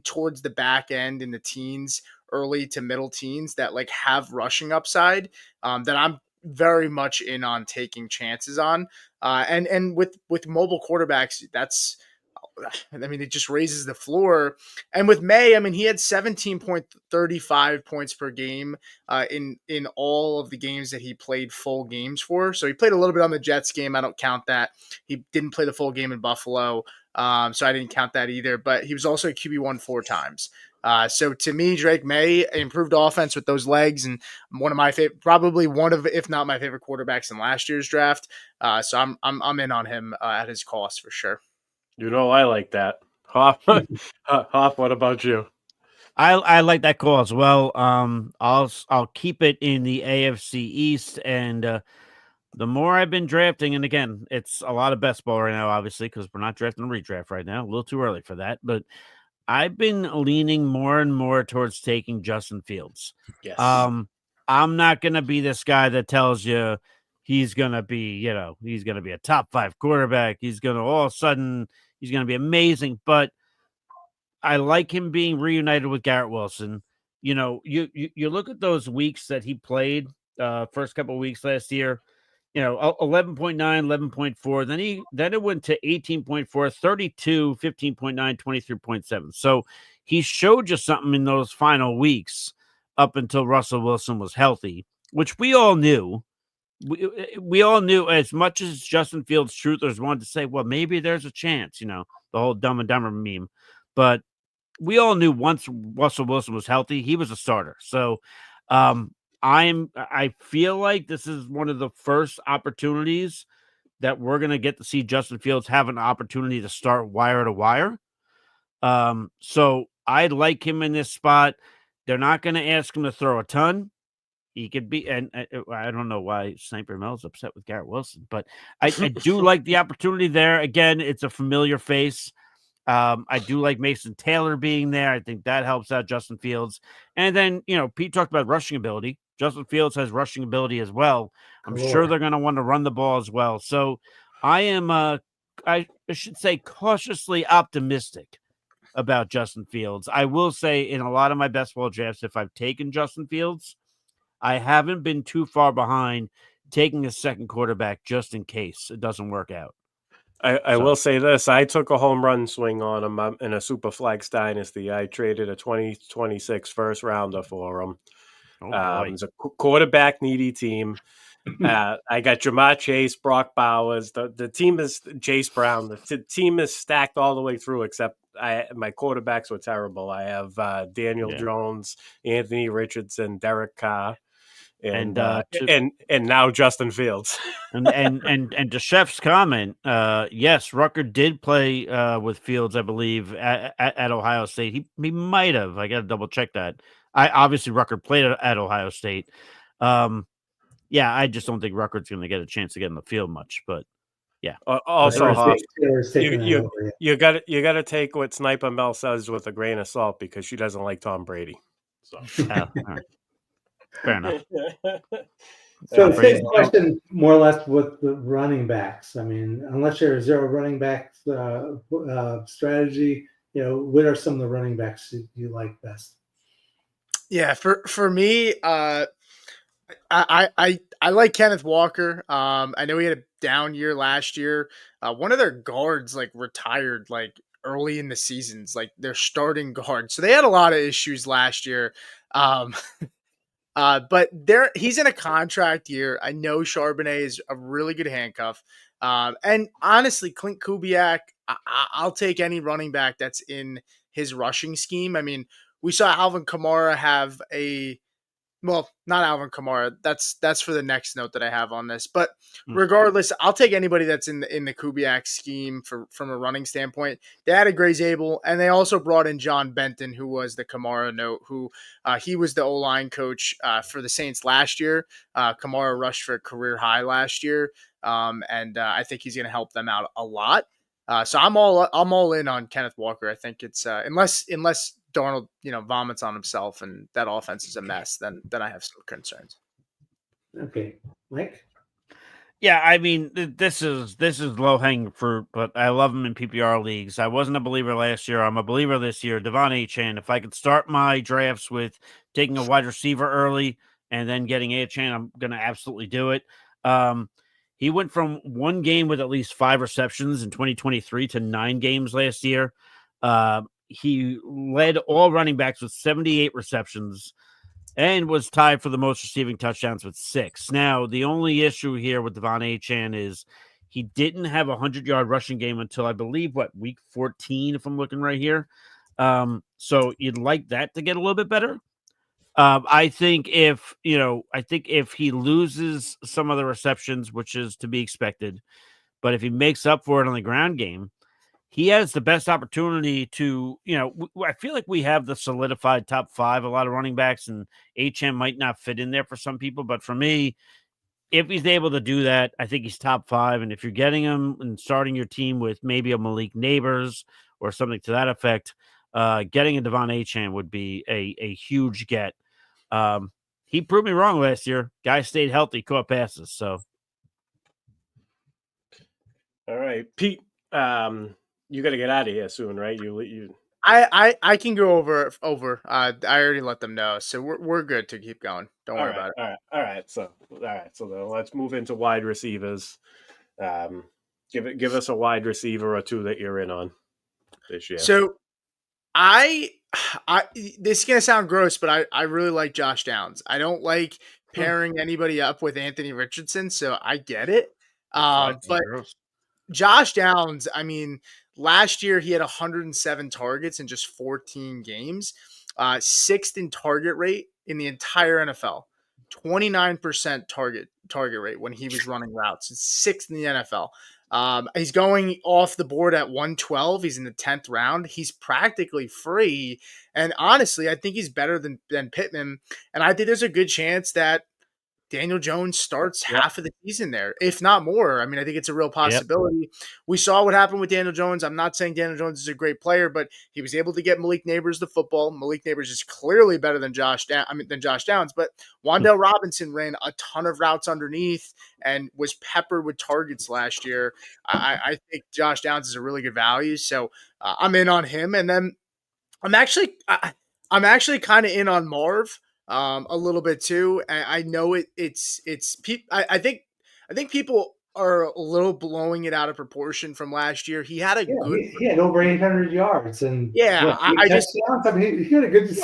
towards the back end in the teens, early to middle teens that like have rushing upside that I'm very much in on taking chances on. And with mobile quarterbacks, that's I mean, it just raises the floor. And with May, I mean, he had 17.35 points per game in all of the games that he played full games for. So he played a little bit on the Jets game. I don't count that. He didn't play the full game in Buffalo, so I didn't count that either. But he was also a QB1 4 times. So to me, Drake May improved offense with those legs, and one of my favorite, probably one of, if not my favorite quarterbacks in last year's draft. So I'm in on him at his cost for sure. You know, I like that. Hauff, Hauff, what about you? I like that call as well. I'll keep it in the AFC East, and the more I've been drafting, and again, it's a lot of best ball right now, obviously, because we're not drafting a redraft right now. A little too early for that, but I've been leaning more and more towards taking Justin Fields. Yes. I'm not going to be this guy that tells you he's going to be, he's going to be a top 5 quarterback. He's going to all of a sudden, he's going to be amazing. But I like him being reunited with Garrett Wilson. You look at those weeks that he played, first couple of weeks last year, 11.9, 11.4. Then it went to 18.4, 32, 15.9, 23.7. So he showed you something in those final weeks up until Russell Wilson was healthy, which we all knew. We all knew, as much as Justin Fields truthers wanted to say, well, maybe there's a chance, the whole Dumb and Dumber meme. But we all knew once Russell Wilson was healthy, he was a starter. So I feel like this is one of the first opportunities that we're going to get to see Justin Fields have an opportunity to start wire to wire. So I'd like him in this spot. They're not going to ask him to throw a ton. He could be, and I don't know why Sniper Mel's upset with Garrett Wilson, but I do like the opportunity there. Again, it's a familiar face. I do like Mason Taylor being there. I think that helps out Justin Fields. And then, Pete talked about rushing ability. Justin Fields has rushing ability as well. I'm sure they're going to want to run the ball as well. So I am, I should say, cautiously optimistic about Justin Fields. I will say in a lot of my best ball drafts, if I've taken Justin Fields, I haven't been too far behind taking a second quarterback just in case it doesn't work out. I will say this. I took a home run swing on him in a Superflex Dynasty. I traded a 2026 first rounder for him. It's a quarterback needy team. I got Jamar Chase, Brock Bowers. The team is Chase Brown. The team is stacked all the way through, except my quarterbacks were terrible. I have Daniel Jones, Anthony Richardson, Derek Carr, and now Justin Fields. and to Chef's comment, yes, Rucker did play with Fields, I believe, at Ohio State. He might have. I got to double check that. Obviously Rucker played at Ohio State. Yeah, I just don't think Rucker's going to get a chance to get in the field much, but yeah. Also, you got to take what Sniper Mel says with a grain of salt because she doesn't like Tom Brady. So, all right. Fair enough. So same question, more or less, with the running backs. I mean, unless you're a zero running back strategy, what are some of the running backs you like best? Yeah, for me, I like Kenneth Walker. I know he had a down year last year. One of their guards retired early in the seasons, their starting guard. So they had a lot of issues last year. But he's in a contract year. I know Charbonnet is a really good handcuff. And honestly, Clint Kubiak, I'll take any running back that's in his rushing scheme. I mean, we saw Alvin Kamara have well, not Alvin Kamara. That's for the next note that I have on this. But regardless, I'll take anybody that's in the Kubiak scheme from a running standpoint. They had a Grace Abel, and they also brought in John Benton, who was the Kamara note, who he was the O-line coach for the Saints last year. Kamara rushed for a career high last year, and I think he's going to help them out a lot. So I'm all in on Kenneth Walker. I think it's unless Darnold, vomits on himself and that offense is a mess, then I have some concerns. Okay. Mike? Yeah, I mean, this is low hanging fruit, but I love him in PPR leagues. I wasn't a believer last year. I'm a believer this year. Devon Achane. If I could start my drafts with taking a wide receiver early and then getting Achane, I'm going to absolutely do it. He went from one game with at least 5 receptions in 2023 to 9 games last year. He led all running backs with 78 receptions and was tied for the most receiving touchdowns with 6. Now, the only issue here with Devon Achane is he didn't have a 100-yard rushing game until, I believe, week 14, if I'm looking right here. So you'd like that to get a little bit better. I think if he loses some of the receptions, which is to be expected, but if he makes up for it on the ground game, he has the best opportunity to, I feel like we have the solidified top 5, a lot of running backs, and HM might not fit in there for some people. But for me, if he's able to do that, I think he's top 5. And if you're getting him and starting your team with maybe a Malik Neighbors or something to that effect, getting a Devon Achane would be a huge get. He proved me wrong last year. Guy stayed healthy, caught passes. So, all right, Pete. You got to get out of here soon, right? I can go over. I already let them know, so we're good to keep going. Don't worry about it. All right. So then let's move into wide receivers. Give us a wide receiver or two that you're in on this year. So this is gonna sound gross, but I really like Josh Downs. I don't like pairing anybody up with Anthony Richardson, so I get it. But gross. Josh Downs, I mean, last year he had 107 targets in just 14 games, 6th in target rate in the entire NFL, 29% target rate when he was running routes. It's 6th in the NFL. He's going off the board at 112. He's in the 10th round. He's practically free. And honestly, I think he's better than Pittman. And I think there's a good chance that Daniel Jones starts half of the season there, if not more. I mean, I think it's a real possibility. Yep. We saw what happened with Daniel Jones. I'm not saying Daniel Jones is a great player, but he was able to get Malik Neighbors the football. Malik Neighbors is clearly better than Josh Downs, but Wan'Dale Robinson ran a ton of routes underneath and was peppered with targets last year. I think Josh Downs is a really good value, so I'm in on him. And then I'm actually kind of in on Marv. A little bit too. I know it's I think people are a little blowing it out of proportion from last year. He had he had over 800 yards and he had a good.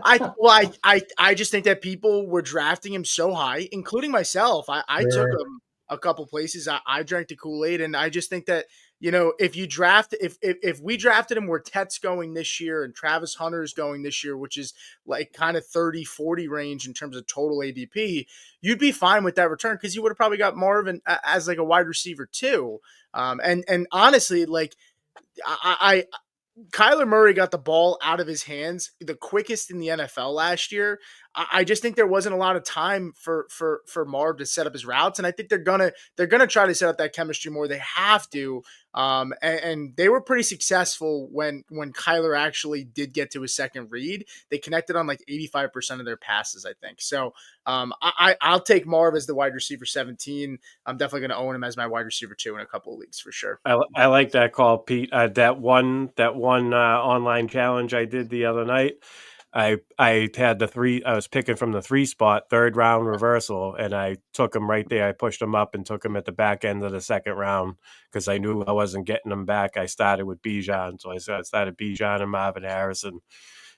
I just think that people were drafting him so high, including myself. I took him a couple places. I drank the Kool-Aid, and I just think that, if we drafted him where Tet's going this year and Travis Hunter's going this year, which is like kind of 30-40 range in terms of total ADP, you'd be fine with that return because you would have probably got Marvin as like a wide receiver too. And honestly, like Kyler Murray got the ball out of his hands the quickest in the NFL last year. I just think there wasn't a lot of time for Marv to set up his routes, and I think they're gonna try to set up that chemistry more. They have to, and they were pretty successful when Kyler actually did get to his second read. They connected on like 85% of their passes, I think. So I'll take Marv as the wide receiver 17. I'm definitely going to own him as my wide receiver 2 in a couple of leagues for sure. I like that call, Pete. That one online challenge I did the other night. I had the 3. I was picking from the 3 spot, 3rd round reversal, and I took him right there. I pushed him up and took him at the back end of the 2nd round because I knew I wasn't getting him back. I started with Bijan, so I started Bijan and Marvin Harrison,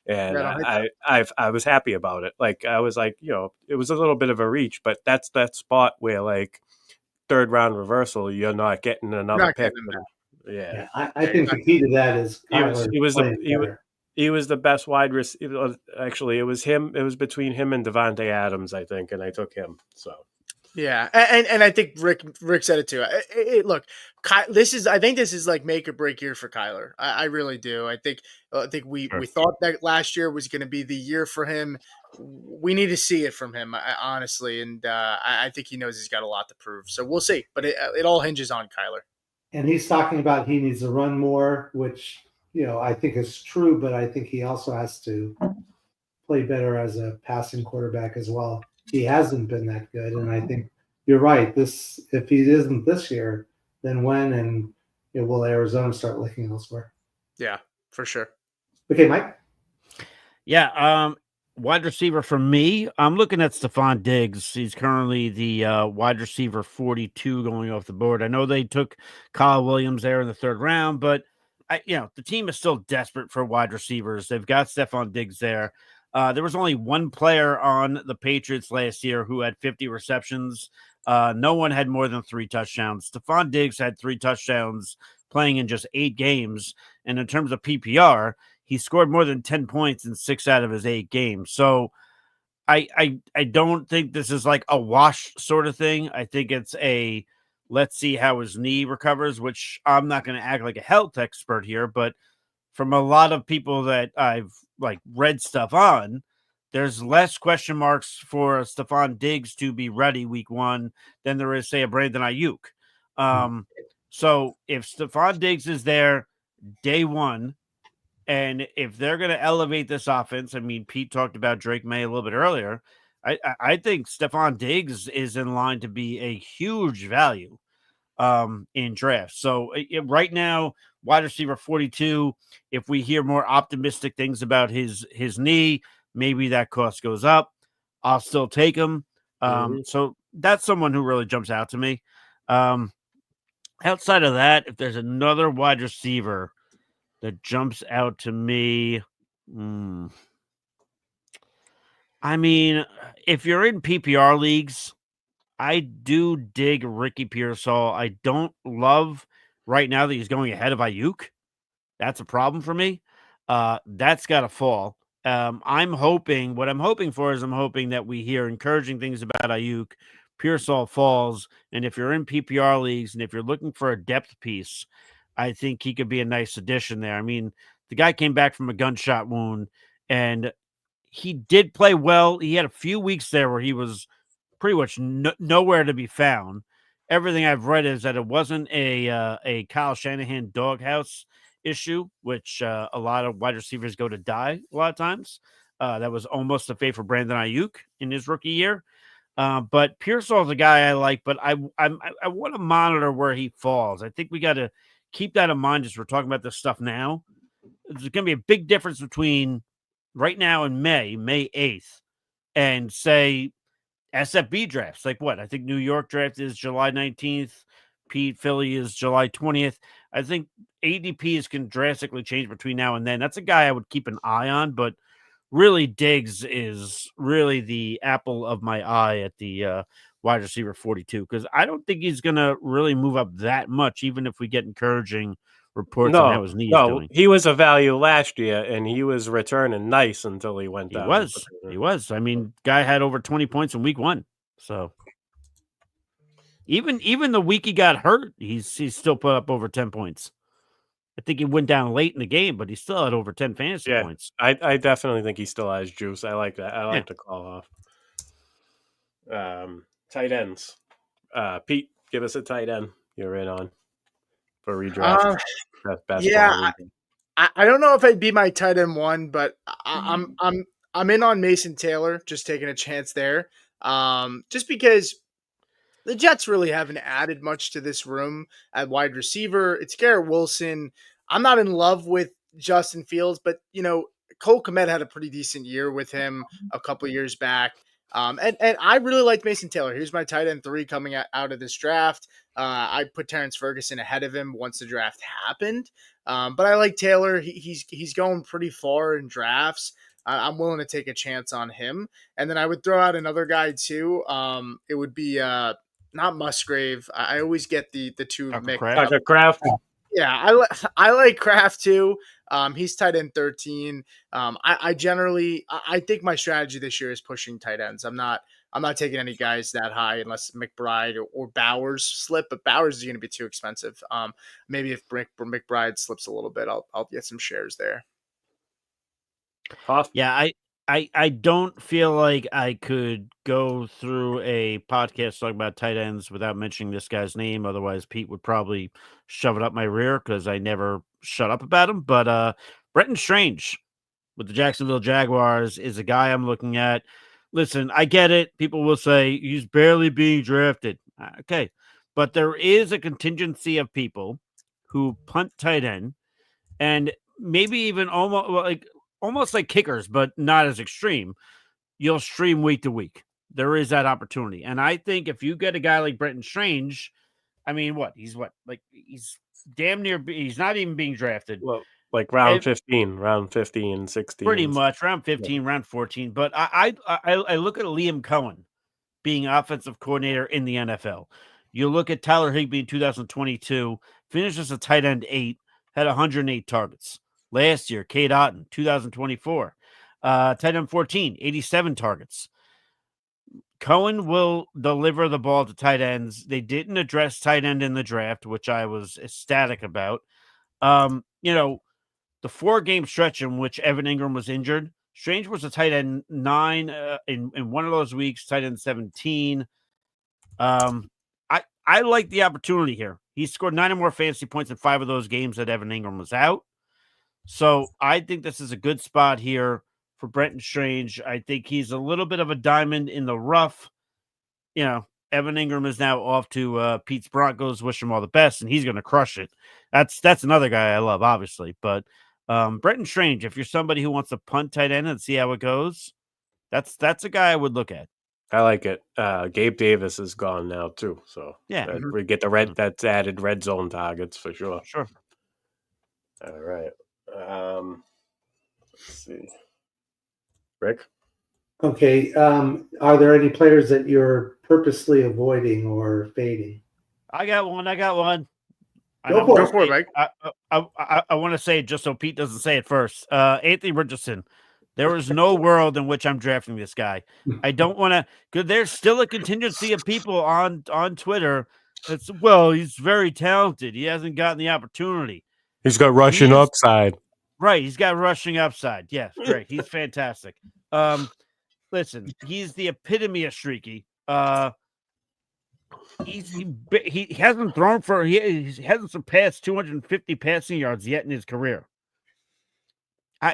and I was happy about it. Like I was like, it was a little bit of a reach, but that's that spot where like 3rd round reversal, you're not getting another pick. Yeah, I think the key to that is he was the best wide receiver. Actually, it was him. It was between him and Devontae Adams, I think, and I took him. So yeah, and I think Rick said it too. Look, I think this is like make or break year for Kyler. I really do. I think we thought that last year was going to be the year for him. We need to see it from him, honestly, and I think he knows he's got a lot to prove. So we'll see, but it all hinges on Kyler. And he's talking about he needs to run more, which I think is true, but I think he also has to play better as a passing quarterback as well. He hasn't been that good, and I think you're right. If he isn't this year, then when, and will Arizona start looking elsewhere? Yeah, for sure. Okay, Mike. Yeah, wide receiver for me, I'm looking at Stephon Diggs. He's currently the wide receiver 42 going off the board. I know they took Kyle Williams there in the third round, but the team is still desperate for wide receivers. They've got Stephon Diggs there. There was only one player on the Patriots last year who had 50 receptions. No one had more than 3 touchdowns. Stephon Diggs had 3 touchdowns playing in just 8 games. And in terms of PPR, he scored more than 10 points in 6 out of his 8 games. So I don't think this is like a wash sort of thing. I think it's a let's see how his knee recovers, which I'm not going to act like a health expert here, but from a lot of people that I've read stuff on, there's less question marks for Stephon Diggs to be ready week 1 than there is, say, a Brandon Ayuk. So if Stephon Diggs is there day 1, and if they're going to elevate this offense, I mean, Pete talked about Drake May a little bit earlier. I think Stephon Diggs is in line to be a huge value in drafts. So right now, wide receiver 42. If we hear more optimistic things about his knee, maybe that cost goes up. I'll still take him. So that's someone who really jumps out to me. Outside of that, if there's another wide receiver that jumps out to me, I mean, if you're in PPR leagues, I do dig Ricky Pearsall. I don't love right now that he's going ahead of Ayuk. That's a problem for me. That's got to fall. I'm hoping that we hear encouraging things about Ayuk. Pearsall falls. And if you're in PPR leagues and if you're looking for a depth piece, I think he could be a nice addition there. I mean, the guy came back from a gunshot wound and he did play well. He had a few weeks there where he was pretty much nowhere to be found. Everything I've read is that it wasn't a Kyle Shanahan doghouse issue, which a lot of wide receivers go to die a lot of times. That was almost a fate for Brandon Ayuk in his rookie year. But Pearsall's a guy I like, but I want to monitor where he falls. I think we got to keep that in mind as we're talking about this stuff now. There's going to be a big difference between right now and May 8th, and say SFB drafts. Like what? I think New York draft is July 19th. Philly is July 20th. I think ADPs can drastically change between now and then. That's a guy I would keep an eye on, but really Diggs is really the apple of my eye at the wide receiver 42, because I don't think he's going to really move up that much, even if we get encouraging reports on how his knee is doing. He was a value last year, and he was returning nice until he went down. He was. I mean, guy had over 20 points in week 1. So even the week he got hurt, he's still put up over 10 points. I think he went down late in the game, but he still had over 10 fantasy points. I definitely think he still has juice. I like that. I like the call off. Tight ends. Pete, give us a tight end you're in on for redraft. I don't know if I'd be my tight end 1, but I'm in on Mason Taylor, just taking a chance there. Just because the Jets really haven't added much to this room at wide receiver. It's Garrett Wilson. I'm not in love with Justin Fields, but Cole Kmet had a pretty decent year with him a couple of years back. And I really like Mason Taylor. Here's my tight end 3 coming out of this draft. I put Terrence Ferguson ahead of him once the draft happened. But I like Taylor. He's going pretty far in drafts. I'm willing to take a chance on him. And then I would throw out another guy too. It would be not Musgrave. I always get the two mixed up. Tucker Kraft. Yeah, I like Kraft too. He's tight end 13. I think my strategy this year is pushing tight ends. I'm not taking any guys that high unless McBride or Bowers slip, but Bowers is going to be too expensive. Maybe if McBride slips a little bit, I'll get some shares there. Hauff? Yeah, I don't feel like I could go through a podcast talking about tight ends without mentioning this guy's name. Otherwise, Pete would probably shove it up my rear because I never shut up about him. But Brenton Strange with the Jacksonville Jaguars is a guy I'm looking at. listen, I get it. People will say he's barely being drafted. Okay. But there is a contingency of people who punt tight end and maybe even almost like kickers, but not as extreme. You'll stream week to week. There is that opportunity. And I think if you get a guy like Brenton Strange, I mean, he's damn near, he's not even being drafted. Well, like round 15, 16. Pretty much round 15, round 14. But I look at Liam Cohen being offensive coordinator in the NFL. You look at Tyler Higbee in 2022, finished as a tight end 8, had 108 targets. Last year, Cade Otton, 2024, tight end 14, 87 targets. Cohen will deliver the ball to tight ends. They didn't address tight end in the draft, which I was ecstatic about. The 4-game stretch in which Evan Ingram was injured, Strange was a tight end 9 in one of those weeks, tight end 17. I like the opportunity here. He scored 9 or more fantasy points in 5 of those games that Evan Ingram was out. So I think this is a good spot here for Brenton Strange. I think he's a little bit of a diamond in the rough. Evan Ingram is now off to Pete's Broncos. Wish him all the best, and he's going to crush it. That's another guy I love, obviously. But Brenton Strange, if you're somebody who wants to punt tight end and see how it goes, that's a guy I would look at. I like it. Gabe Davis is gone now too, so yeah, we get that's added red zone targets for sure. Sure. All right. Let's see. Rick? Okay. Are there any players that you're purposely avoiding or fading? I got one. Go for it, Mike. I want to say it just so Pete doesn't say it first. Anthony Richardson. There is no world in which I'm drafting this guy. I don't want to, because there's still a contingency of people on Twitter that's, he's very talented. He hasn't gotten the opportunity. He's got rushing upside. Right. He's got rushing upside. Yes. Great. He's fantastic. Listen, he's the epitome of streaky. He hasn't thrown for, he hasn't surpassed 250 passing yards yet in his career.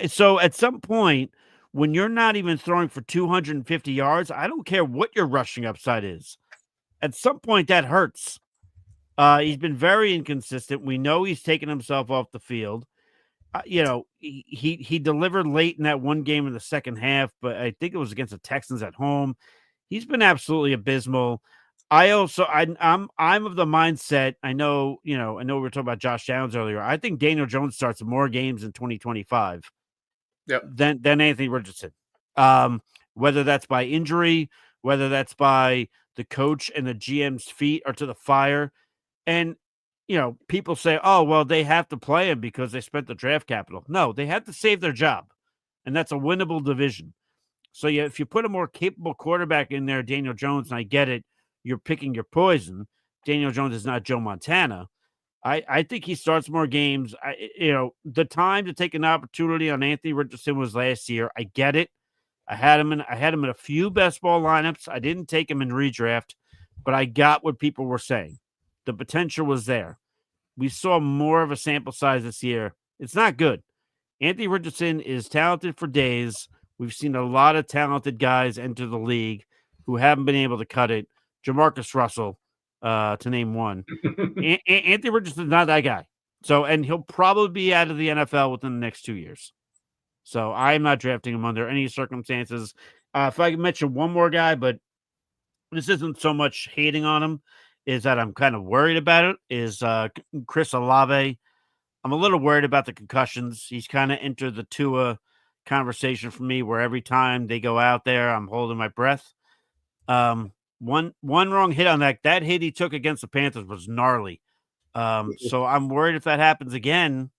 So at some point, when you're not even throwing for 250 yards, I don't care what your rushing upside is. At some point, that hurts. He's been very inconsistent. We know he's taken himself off the field. He delivered late in that one game in the second half, but I think it was against the Texans at home. He's been absolutely abysmal. I'm of the mindset. I know we were talking about Josh Downs earlier. I think Daniel Jones starts more games in 2025 than Anthony Richardson. Whether that's by injury, whether that's by the coach and the GM's feet are to the fire. And, people say, oh, well, they have to play him because they spent the draft capital. No, they have to save their job. And that's a winnable division. So if you put a more capable quarterback in there, Daniel Jones, and I get it, you're picking your poison. Daniel Jones is not Joe Montana. I think he starts more games. The time to take an opportunity on Anthony Richardson was last year. I get it. I had him in a few best ball lineups. I didn't take him in redraft, but I got what people were saying. The potential was there. We saw more of a sample size this year. It's not good. Anthony Richardson is talented for days. We've seen a lot of talented guys enter the league who haven't been able to cut it. Jamarcus Russell, to name one. Anthony Richardson's not that guy. And he'll probably be out of the NFL within the next 2 years. So I'm not drafting him under any circumstances. If I could mention one more guy, but this isn't so much hating on him, is that I'm kind of worried about it, is Chris Olave. I'm a little worried about the concussions. He's kind of entered the Tua conversation for me, where every time they go out there, I'm holding my breath. One wrong hit on that hit he took against the Panthers was gnarly. So I'm worried if that happens again,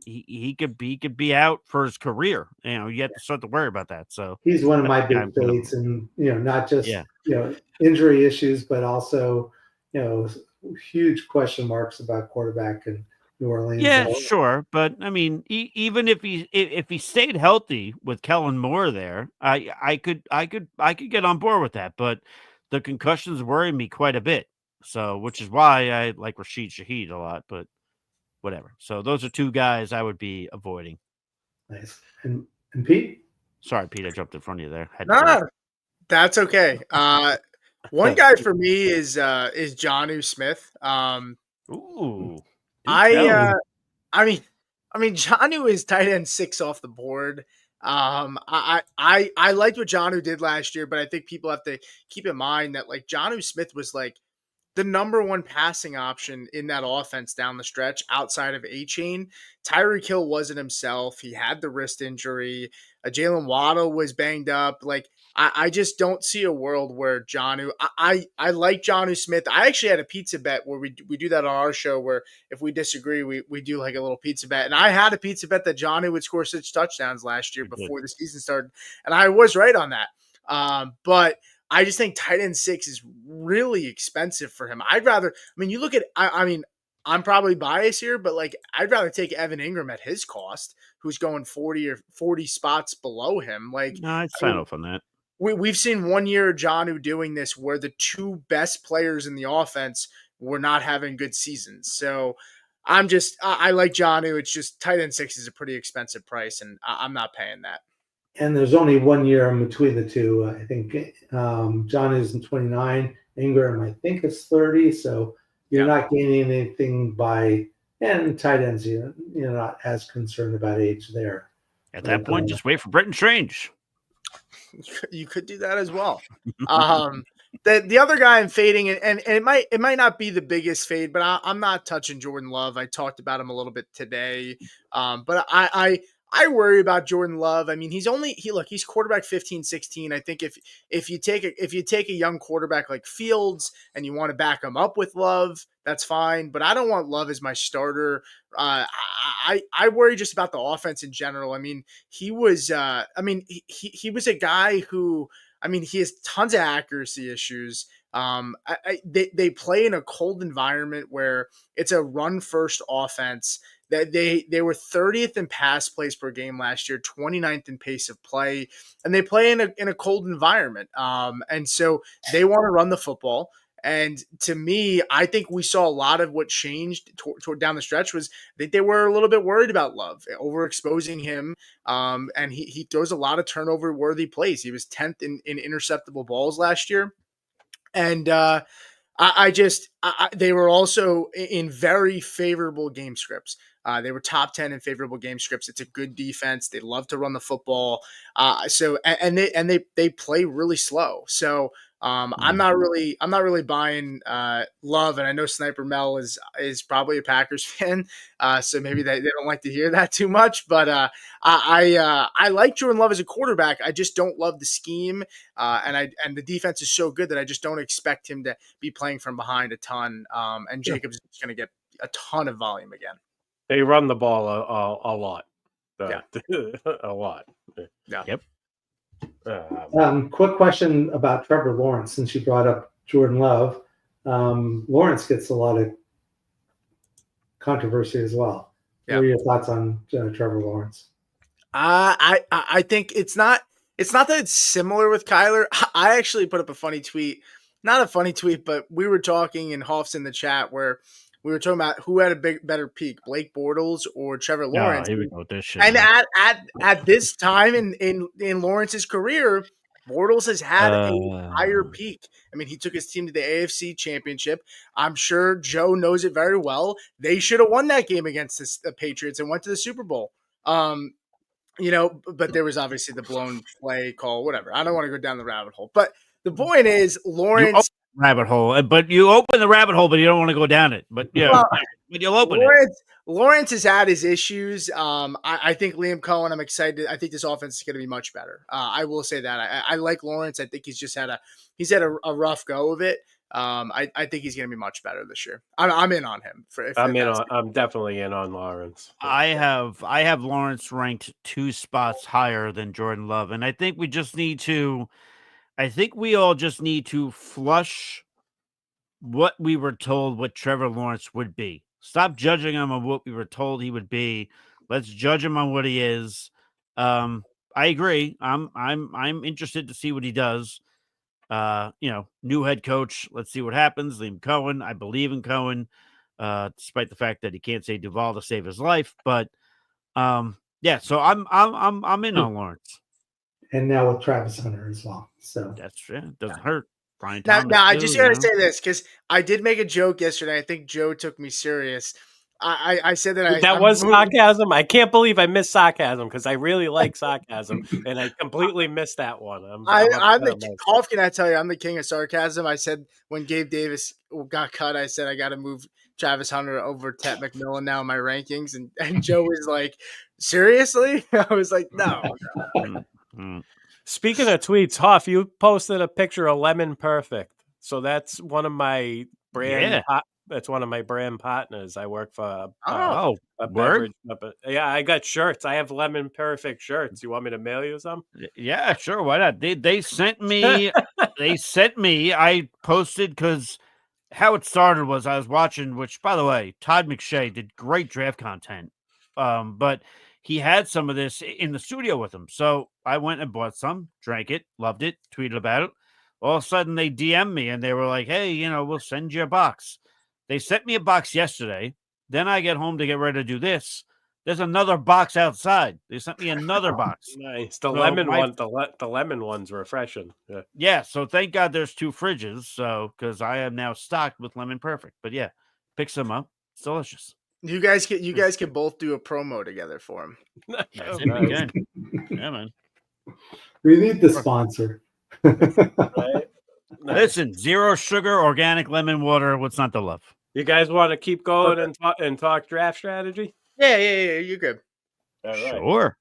he could be out for his career. You have to start to worry about that. So he's one of my big fates, and not just injury issues, but also huge question marks about quarterback in New Orleans. Yeah, sure, but I mean, even if he stayed healthy with Kellen Moore there, I could get on board with that. But the concussions worry me quite a bit. So, which is why I like Rashid Shaheed a lot. But whatever. So those are two guys I would be avoiding. Nice. And Pete? Sorry, Pete, I jumped in front of you there. That's okay. One guy for me is Jonnu Smith. Ooh, I Jonnu is tight end 6 off the board. I liked what Jonnu did last year, but I think people have to keep in mind that like Jonnu Smith was like the number one passing option in that offense down the stretch outside of A-Chain. Tyreek Hill wasn't himself. He had the wrist injury. Jalen Waddle was banged up. Like, I just don't see a world where I like Jonnu Smith. I actually had a pizza bet where we do that on our show where if we disagree, we do like a little pizza bet. And I had a pizza bet that Jonnu would score 6 touchdowns last year before the season started. And I was right on that. But I just think tight end 6 is really expensive for him. You look at, I'm probably biased here, but like, I'd rather take Evan Ingram at his cost, who's going 40 spots below him. Like, no, I'd sign off on that. We've seen 1 year of Jonnu doing this where the 2 best players in the offense were not having good seasons. So I like Jonnu. It's just tight end 6 is a pretty expensive price, and I'm not paying that. And there's only 1 year in between the two. I think John is in 29. Ingram, I think, is 30. So you're not gaining anything by, and tight ends, you're not as concerned about age there. At that point, just wait for Britton Strange. You could do that as well. The other guy I'm fading, and it might not be the biggest fade, but I'm not touching Jordan Love. I talked about him a little bit today, but I worry about Jordan Love. I mean, he's quarterback 15, 16. I think if you take a young quarterback like Fields and you want to back him up with Love, that's fine. But I don't want Love as my starter. I worry just about the offense in general. I mean, he was he was a guy who, he has tons of accuracy issues. They play in a cold environment where it's a run first offense. They were 30th in pass plays per game last year, 29th in pace of play, and they play in a cold environment. And so they want to run the football. And to me, I think we saw a lot of what changed toward down the stretch was I think they were a little bit worried about Love, overexposing him. And he throws a lot of turnover worthy plays. He was 10th in interceptable balls last year. And they were also in very favorable game scripts. They were top 10 in favorable game scripts. It's a good defense. They love to run the football. They play really slow. So I'm not really buying Love, and I know Sniper Mel is probably a Packers fan, so maybe they don't like to hear that too much. But I like Jordan Love as a quarterback. I just don't love the scheme, and the defense is so good that I just don't expect him to be playing from behind a ton. And Jacobs is going to get a ton of volume again. They run the ball a lot. A lot. Yeah. Yep. Quick question about Trevor Lawrence, since you brought up Jordan Love. Lawrence gets a lot of controversy as well. Yeah. What are your thoughts on Trevor Lawrence? I think it's not that it's similar with Kyler. I actually put up a funny tweet, not a funny tweet, but we were talking in Hauff's in the chat where we were talking about who had a better peak, Blake Bortles or Trevor Lawrence. Here we go with this shit. And at this time in Lawrence's career, Bortles has had a higher peak. I mean, he took his team to the AFC Championship. I'm sure Joe knows it very well. They should have won that game against the Patriots and went to the Super Bowl. But there was obviously the blown play call, whatever. I don't want to go down the rabbit hole. But the point is, Lawrence rabbit hole, but you open the rabbit hole, but you don't want to go down it. But yeah, but you'll open it. Lawrence has had his issues. I think Liam Cohen, I'm excited. I think this offense is going to be much better. I will say that. I like Lawrence. I think he's just had a rough go of it. I think he's going to be much better this year. I'm in on him. I'm definitely in on Lawrence. I have Lawrence ranked 2 spots higher than Jordan Love, and I think we all just need to flush what we were told what Trevor Lawrence would be. Stop judging him on what we were told he would be. Let's judge him on what he is. I agree. I'm interested to see what he does. New head coach. Let's see what happens. Liam Cohen. I believe in Cohen, despite the fact that he can't say Duval to save his life. But so I'm in on Lawrence. and now with Travis Hunter as well. So That's true. It doesn't hurt. Brian Now, Thomas. I just gotta say this because I did make a joke yesterday. I think Joe took me serious. I said that that was sarcasm. I can't believe I missed sarcasm because I really like sarcasm, and I completely missed that one. I'm the Hauff. Can I tell you, I'm the king of sarcasm. I said when Gabe Davis got cut, I said I got to move Travis Hunter over Ted McMillan now in my rankings, and Joe was like, "Seriously?" I was like, "No." Speaking of tweets, Hauff, you posted a picture of Lemon Perfect. So that's one of my brand. That's one of my brand partners. I work for a beverage. Yeah, I got shirts. I have Lemon Perfect shirts. You want me to mail you some? Yeah, sure. Why not? They sent me. I posted because how it started was I was watching. Which, by the way, Todd McShay did great draft content. But he had some of this in the studio with him. So I went and bought some, drank it, loved it, tweeted about it. All of a sudden they DM'd me and they were like, hey, we'll send you a box. They sent me a box yesterday. Then I get home to get ready to do this. There's another box outside. They sent me another box. Nice. The lemon one, the lemon one's refreshing. Yeah. So thank God there's 2 fridges. So because I am now stocked with Lemon Perfect. But yeah, pick some up. It's delicious. You guys can both do a promo together for him. I think we can. Yeah, man. We need the sponsor. Right? Nice. Listen, 0 sugar, organic lemon water. What's not to love? You guys want to keep going and talk draft strategy? Yeah. You're good. All right. Sure.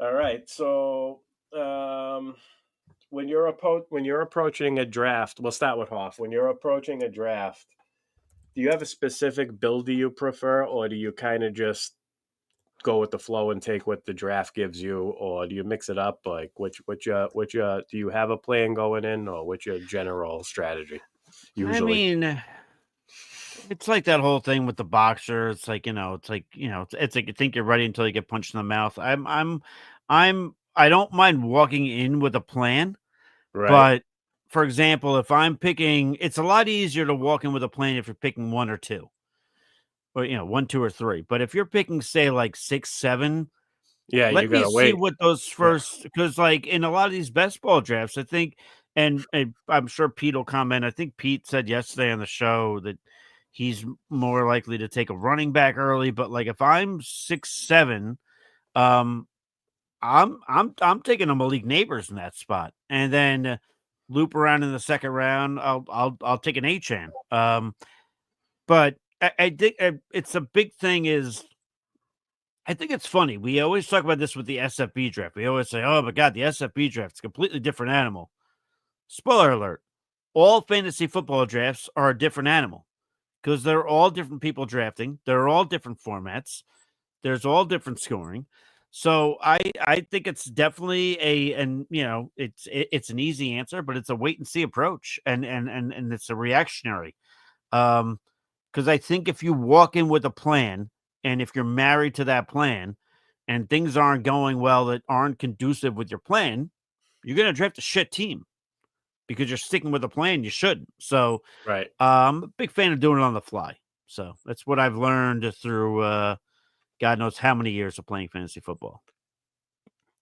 All right. So, when you're approaching a draft, we'll start with Hauff. When you're approaching a draft, do you have a specific build do you prefer, or do you kind of just go with the flow and take what the draft gives you, or do you mix it up? Like, which do you have a plan going in, or what's your general strategy? Usually, I mean, it's like that whole thing with the boxer. It's like it's like you think you're ready until you get punched in the mouth. I don't mind walking in with a plan, right? But for example, if I'm picking, it's a lot easier to walk in with a plan if you're picking 1 or 2. Or 1, 2, or 3. But if you're picking, say, like 6, 7, yeah, let you gotta me wait. see what those first, because like in a lot of these best ball drafts, I think, and I'm sure Pete will comment. I think Pete said yesterday on the show that he's more likely to take a running back early. But like if I'm 6, 7, I'm taking a Malik Neighbors in that spot, and then loop around in the second round. I'll take an H-Chan. But I think it's a big thing is, I think it's funny. We always talk about this with the SFB draft. We always say, oh my God, the SFB draft is a completely different animal. Spoiler alert. All fantasy football drafts are a different animal because they're all different people drafting. They're all different formats. There's all different scoring. So I think it's definitely it's an easy answer, but it's a wait and see approach, and it's a reactionary. Because I think if you walk in with a plan, and if you're married to that plan, and things aren't going well that aren't conducive with your plan, you're going to draft a shit team because you're sticking with a plan you shouldn't. So, right. I'm a big fan of doing it on the fly. So that's what I've learned through God knows how many years of playing fantasy football.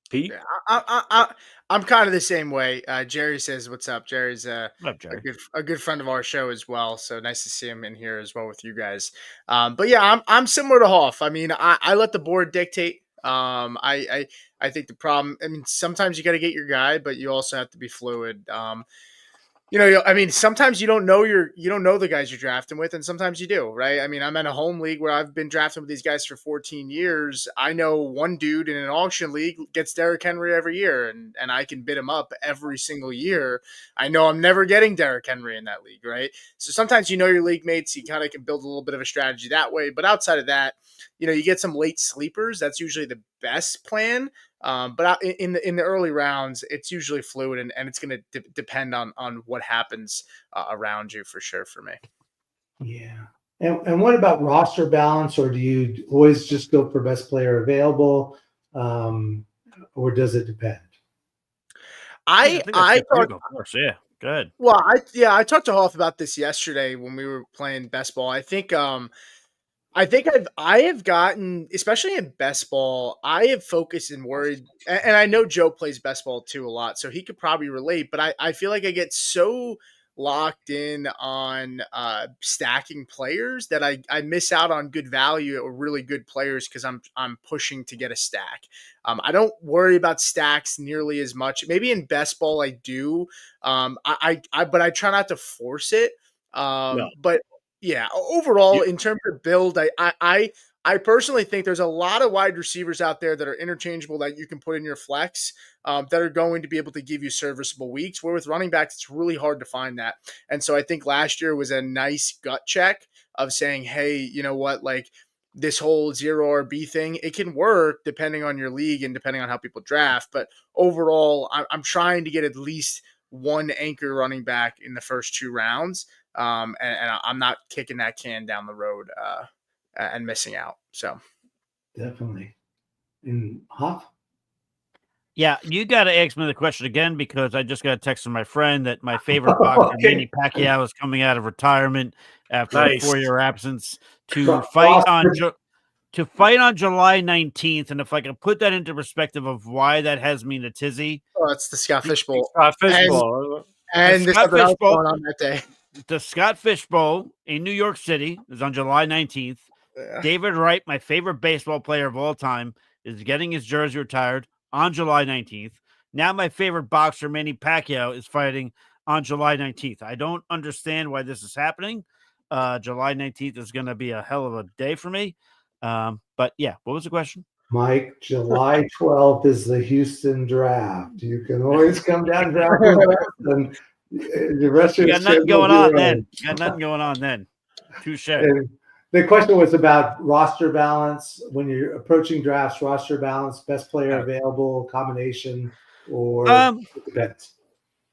Pete? I'm kind of the same way. Jerry says, "What's up?" Jerry's Jerry? a good friend of our show as well. So nice to see him in here as well with you guys. But yeah, I'm similar to Hauff. I mean, I let the board dictate. I think the problem. I mean, sometimes you got to get your guy, but you also have to be fluid. I mean, sometimes you don't know the guys you're drafting with, and sometimes you do, right? I mean, I'm in a home league where I've been drafting with these guys for 14 years. I know one dude in an auction league gets Derrick Henry every year, and I can bid him up every single year. I know I'm never getting Derrick Henry in that league, right? So sometimes your league mates, you kind of can build a little bit of a strategy that way. But outside of that, you get some late sleepers. That's usually the best plan. But in the early rounds, it's usually fluid, and it's going to depend on what happens around you for sure for me. Yeah. And what about roster balance, or do you always just go for best player available, or does it depend? I thought, of course, yeah, good. Well, I talked to Hauff about this yesterday when we were playing best ball. I think I think I have gotten, especially in best ball, I have focused and worried, and I know Joe plays best ball too a lot, so he could probably relate. But I feel like I get so locked in on stacking players that I miss out on good value or really good players because I'm pushing to get a stack. I don't worry about stacks nearly as much. Maybe in best ball I do. But I try not to force it. No. But yeah, overall, in terms of build, I personally think there's a lot of wide receivers out there that are interchangeable that you can put in your flex that are going to be able to give you serviceable weeks. Where with running backs, it's really hard to find that. And so I think last year was a nice gut check of saying, hey, you know what, like this whole zero RB thing, it can work depending on your league and depending on how people draft. But overall, I'm trying to get at least one anchor running back in the first 2 rounds. And I'm not kicking that can down the road and missing out. So Definitely. And Hauff? Yeah, you got to ask me the question again because I just got a text from my friend that my favorite boxer, Manny Pacquiao, is coming out of retirement after a 4-year absence to fight on July 19th. And if I can put that into perspective of why that has me in a tizzy. Oh, it's the Scott Fishbowl. And there's something else going on that day. The Scott Fishbowl in New York City is on July 19th. Yeah. David Wright, my favorite baseball player of all time, is getting his jersey retired on July 19th. Now my favorite boxer, Manny Pacquiao, is fighting on July 19th. I don't understand why this is happening. July 19th is going to be a hell of a day for me. But yeah, what was the question? Mike, July 12th is the Houston draft. You can always come down and draft and the rest of you got nothing going on then. You got nothing going on then. Touche. The question was about roster balance when you're approaching drafts. Roster balance, best player available, combination, or it depends.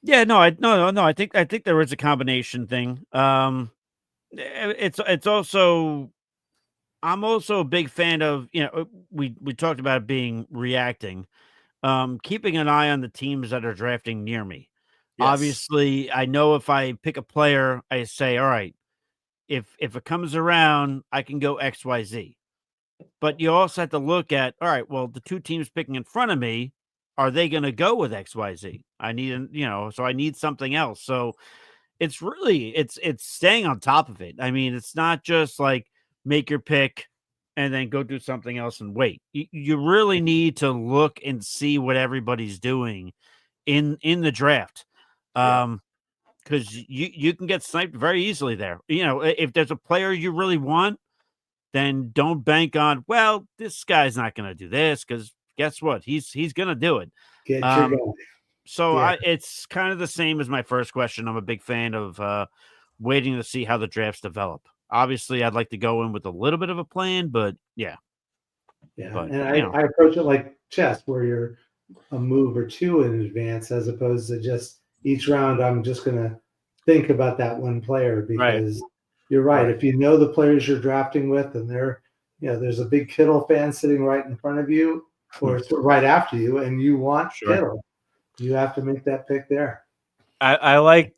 Yeah, no. I think there is a combination thing. It's also. I'm also a big fan of, we talked about it being reacting, keeping an eye on the teams that are drafting near me. Yes. Obviously, I know if I pick a player, I say, all right, if it comes around, I can go XYZ. But you also have to look at, all right, well, the 2 teams picking in front of me, are they going to go with XYZ? I need, so I need something else. So it's really, it's staying on top of it. I mean, it's not just like make your pick and then go do something else and wait. You really need to look and see what everybody's doing in the draft. Because you can get sniped very easily there. If there's a player you really want, then don't bank on, well, this guy's not going to do this because guess what? He's going to do it. Get your guy. So it's kind of the same as my first question. I'm a big fan of waiting to see how the drafts develop. Obviously, I'd like to go in with a little bit of a plan, but yeah. Yeah, but, and I approach it like chess, where you're a move or 2 in advance, as opposed to just each round I'm just going to think about that one player because you're right. If you know the players you're drafting with and they're, there's a big Kittle fan sitting right in front of you or right after you and you want Kittle, you have to make that pick there. I like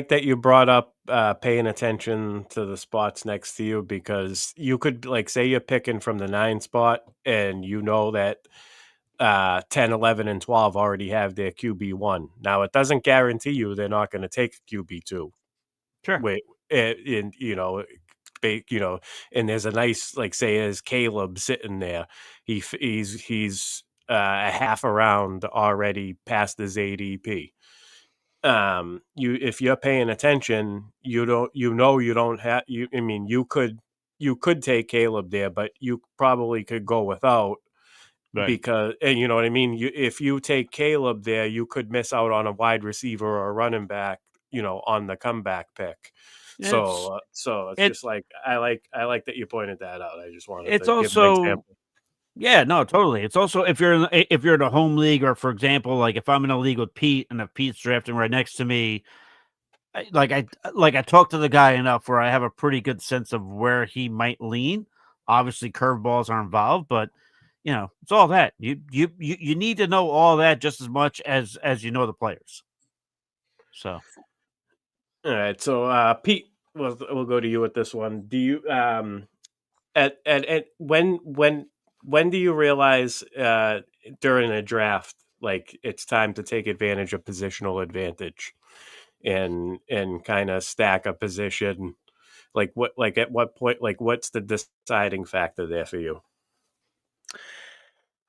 that you brought up paying attention to the spots next to you because you could say you're picking from the 9 spot and that 10, 11, and 12 already have their QB1. Now, it doesn't guarantee you they're not going to take QB2. Sure. Wait, and and there's a nice, say, as Caleb sitting there, he's a half a round already past his ADP. If you're paying attention, you don't have you could take Caleb there, but you probably could go without. Right. Because, and you know what I mean? If you take Caleb there, you could miss out on a wide receiver or a running back, on the comeback pick. So it's just like, I like that you pointed that out. I just wanted to give an example. Yeah, no, totally. It's also, if you're in a home league, or for example, like if I'm in a league with Pete and if Pete's drafting right next to me, I talk to the guy enough where I have a pretty good sense of where he might lean. Obviously curveballs are involved, but it's all that. You need to know all that just as much as you know the players. So, all right. So, Pete, we'll go to you with this one. Do you when do you realize during a draft like it's time to take advantage of positional advantage and kind of stack a position? Like at what point, like what's the deciding factor there for you?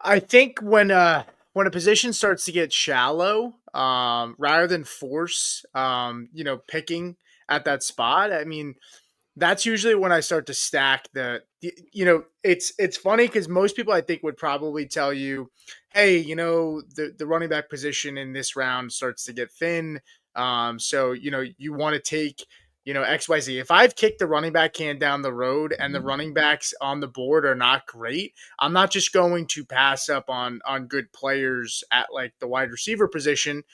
I think when a position starts to get shallow, rather than force, picking at that spot, I mean, that's usually when I start to stack it's funny because most people I think would probably tell you, hey, the running back position in this round starts to get thin. So, you want to take, XYZ. If I've kicked the running back can down the road and the running backs on the board are not great, I'm not just going to pass up on good players at like the wide receiver position,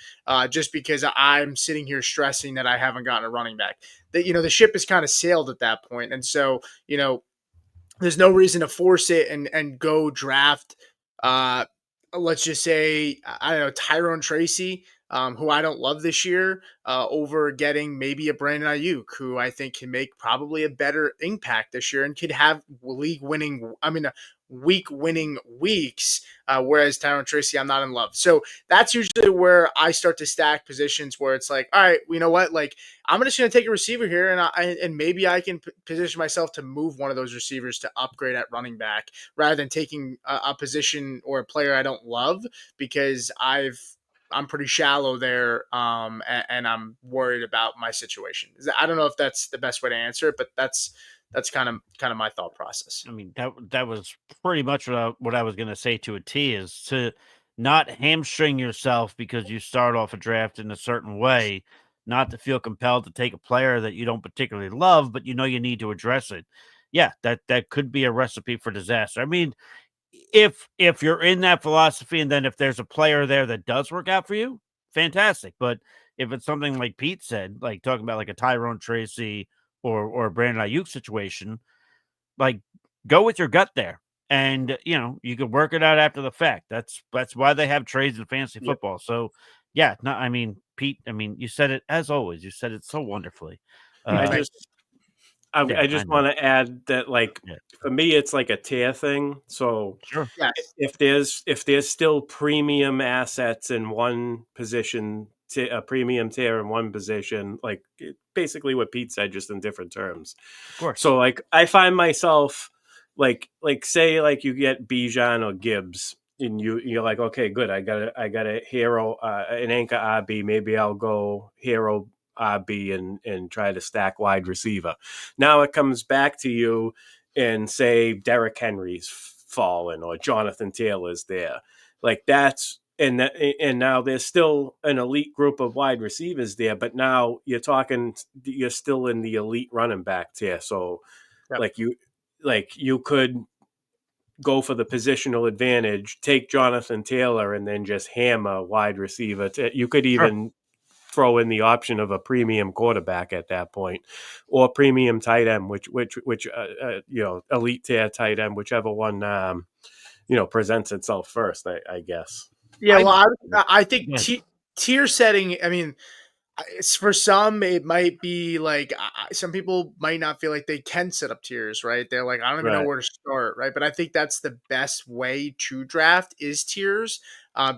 just because I'm sitting here stressing that I haven't gotten a running back. That the ship has kind of sailed at that point, and so there's no reason to force it and go draft. Let's just say I don't know Tyrone Tracy, who I don't love this year, over getting maybe a Brandon Ayuk, who I think can make probably a better impact this year and could have week winning weeks. Whereas Tyrone Tracy, I'm not in love. So that's usually where I start to stack positions where it's like, all right, you know what? Like I'm just going to take a receiver here and maybe I can position myself to move one of those receivers to upgrade at running back rather than taking a position or a player I don't love because I'm pretty shallow there, and I'm worried about my situation. I don't know if that's the best way to answer it, but that's kind of my thought process. I mean, that was pretty much what I was going to say to a T, is to not hamstring yourself because you start off a draft in a certain way, not to feel compelled to take a player that you don't particularly love, but you need to address it. Yeah, that could be a recipe for disaster. I mean, if you're in that philosophy, and then if there's a player there that does work out for you, fantastic. But if it's something like Pete said, like talking about like a Tyrone Tracy or a Brandon Ayuk situation, like go with your gut there. And you can work it out after the fact. That's why they have trades in fantasy football. So yeah, no, I mean, Pete, I mean, you said it as always. You said it so wonderfully. I just want to add that, like, for me, it's like a tier thing. So sure, if there's still premium assets in one position, a premium tier in one position, like basically what Pete said, just in different terms. Of course. So like I find myself like say like you get Bijan or Gibbs. And you're like, okay, good. I got a hero, an anchor RB. Maybe I'll go hero RB and try to stack wide receiver. Now it comes back to you and say Derrick Henry's fallen or Jonathan Taylor's there. Like that's and now there's still an elite group of wide receivers there, but now you're still in the elite running back tier. So you could go for the positional advantage, take Jonathan Taylor, and then just hammer wide receiver. You could even throw in the option of a premium quarterback at that point, or premium tight end, which elite tier tight end, whichever one presents itself first. I guess. Yeah, well, I think tier setting. I mean, for some, it might be like some people might not feel like they can set up tiers, right? They're like, I don't even know where to start, right? But I think that's the best way to draft is tiers,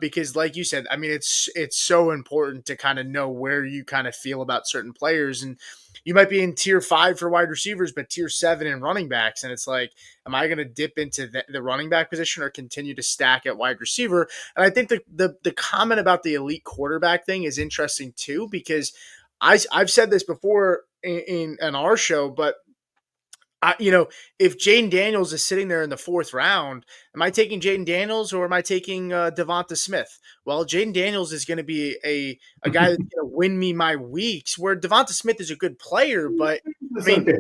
because, like you said, I mean, it's so important to kind of know where you kind of feel about certain players, and you might be in tier 5 for wide receivers, but tier 7 in running backs, and it's like, am I going to dip into the running back position or continue to stack at wide receiver? And I think the comment about the elite quarterback thing is interesting too, because I've said this before in our show, but if Jaden Daniels is sitting there in the 4th round, am I taking Jaden Daniels or am I taking Devonta Smith? Well, Jaden Daniels is going to be a guy that's going to win me my weeks, where Devonta Smith is a good player, but I mean,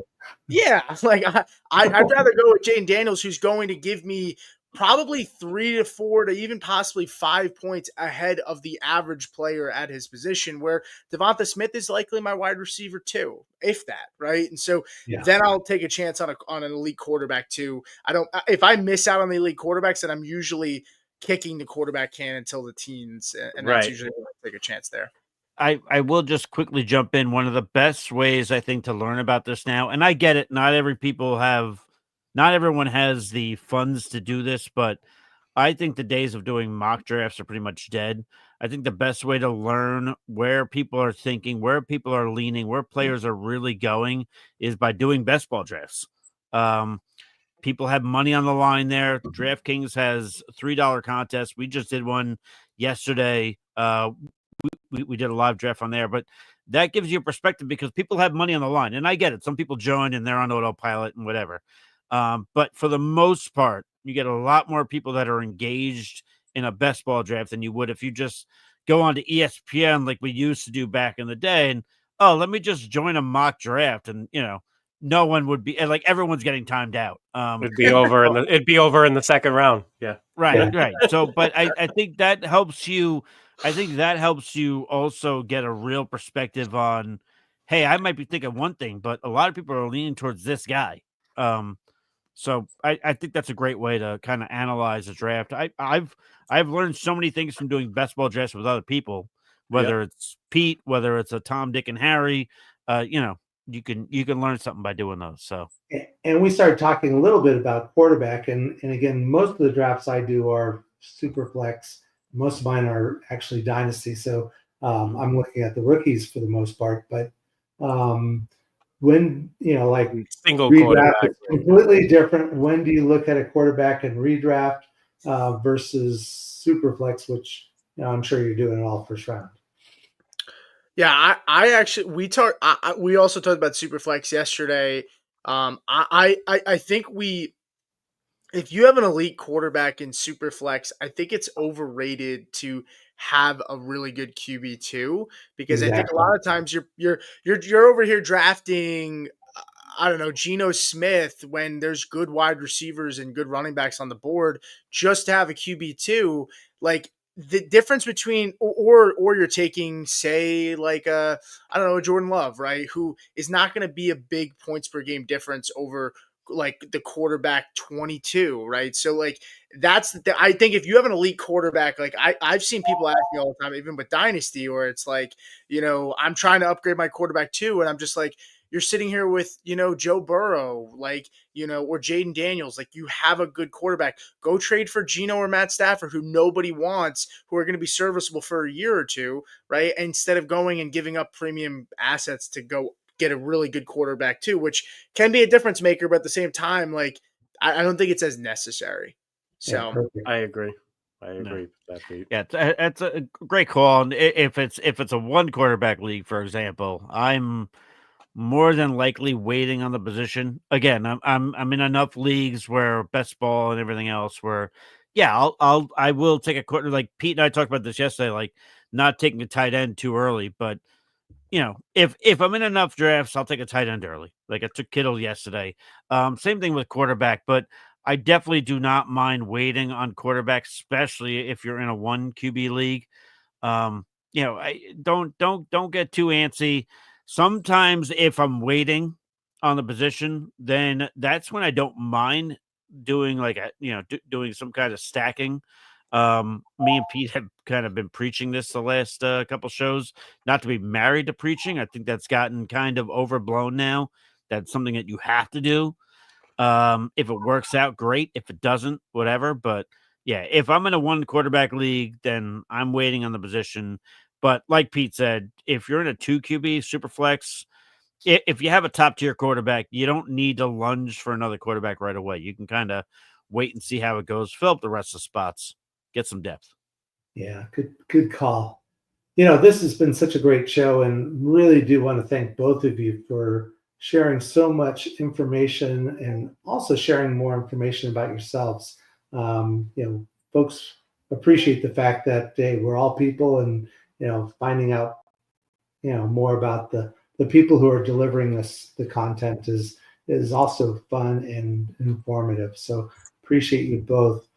yeah, like I'd rather go with Jaden Daniels, who's going to give me probably 3 to 4 to even possibly 5 points ahead of the average player at his position, where Devonta Smith is likely my wide receiver too, if that, right? And so then I'll take a chance on an elite quarterback too. If I miss out on the elite quarterbacks, then I'm usually kicking the quarterback can until the teens, and that's usually when I take a chance there. I will just quickly jump in. One of the best ways I think to learn about this now, and I get it, not every people have not everyone has the funds to do this, but I think the days of doing mock drafts are pretty much dead. I think the best way to learn where people are thinking, where people are leaning, where players are really going is by doing best ball drafts. People have money on the line there. DraftKings has $3 contest. We just did one yesterday. We did a live draft on there, but that gives you a perspective because people have money on the line. And I get it. Some people join and they're on autopilot and whatever. But for the most part, you get a lot more people that are engaged in a best ball draft than you would if you just go on to ESPN like we used to do back in the day. And, oh, let me just join a mock draft. And, no one would be like everyone's getting timed out. It'd be over in the second round. Yeah. Right. So, but I think that helps you. I think that helps you also get a real perspective on, hey, I might be thinking one thing, but a lot of people are leaning towards this guy. So I think that's a great way to kind of analyze a draft. I've learned so many things from doing best ball drafts with other people, whether it's Pete, whether it's a Tom, Dick, and Harry. You can learn something by doing those. So, and we started talking a little bit about quarterback, and again, most of the drafts I do are super flex. Most of mine are actually dynasty, so I'm looking at the rookies for the most part. But when like single redraft quarterback is completely different. When do you look at a quarterback and redraft versus super flex, which I'm sure you're doing it all first round? Yeah, I actually we also talked about Superflex yesterday. I think if you have an elite quarterback in Superflex, I think it's overrated to have a really good QB2 because I think a lot of times you're over here drafting I don't know, Geno Smith when there's good wide receivers and good running backs on the board just to have a QB2. Like the difference between or you're taking say like I don't know, Jordan Love, right, who is not going to be a big points per game difference over like the quarterback 22, right? So like I think if you have an elite quarterback, like I've seen people ask me all the time, even with Dynasty, where it's like, I'm trying to upgrade my quarterback too, and I'm just like, you're sitting here with, Joe Burrow, like, or Jaden Daniels, like you have a good quarterback. Go trade for Geno or Matt Stafford, who nobody wants, who are going to be serviceable for a year or two, right? Instead of going and giving up premium assets to go get a really good quarterback too, which can be a difference maker, but at the same time, like, I don't think it's as necessary. So I agree. With that, Pete. Yeah, it's a great call. And if it's a one quarterback league, for example, I'm more than likely waiting on the position. Again, I'm in enough leagues where best ball and everything else where, yeah, I will take a quarter. Like Pete and I talked about this yesterday, like not taking a tight end too early. But if I'm in enough drafts, I'll take a tight end early. Like I took Kittle yesterday. Same thing with quarterback, but I definitely do not mind waiting on quarterback, especially if you're in a one QB league. I don't get too antsy. Sometimes if I'm waiting on the position, then that's when I don't mind doing like doing some kind of stacking. Me and Pete have kind of been preaching this the last couple shows, not to be married to preaching. I think that's gotten kind of overblown now. That's something that you have to do. If it works out, great. If it doesn't, whatever. But yeah, if I'm in a one quarterback league, then I'm waiting on the position. But like Pete said, if you're in a 2 QB super flex, if you have a top tier quarterback, you don't need to lunge for another quarterback right away. You can kind of wait and see how it goes, fill up the rest of the spots, get some depth. Yeah, good call. This has been such a great show, and really do want to thank both of you for sharing so much information and also sharing more information about yourselves. Folks appreciate the fact that hey, we're all people, and finding out more about the people who are delivering us the content is also fun and informative. So appreciate you both.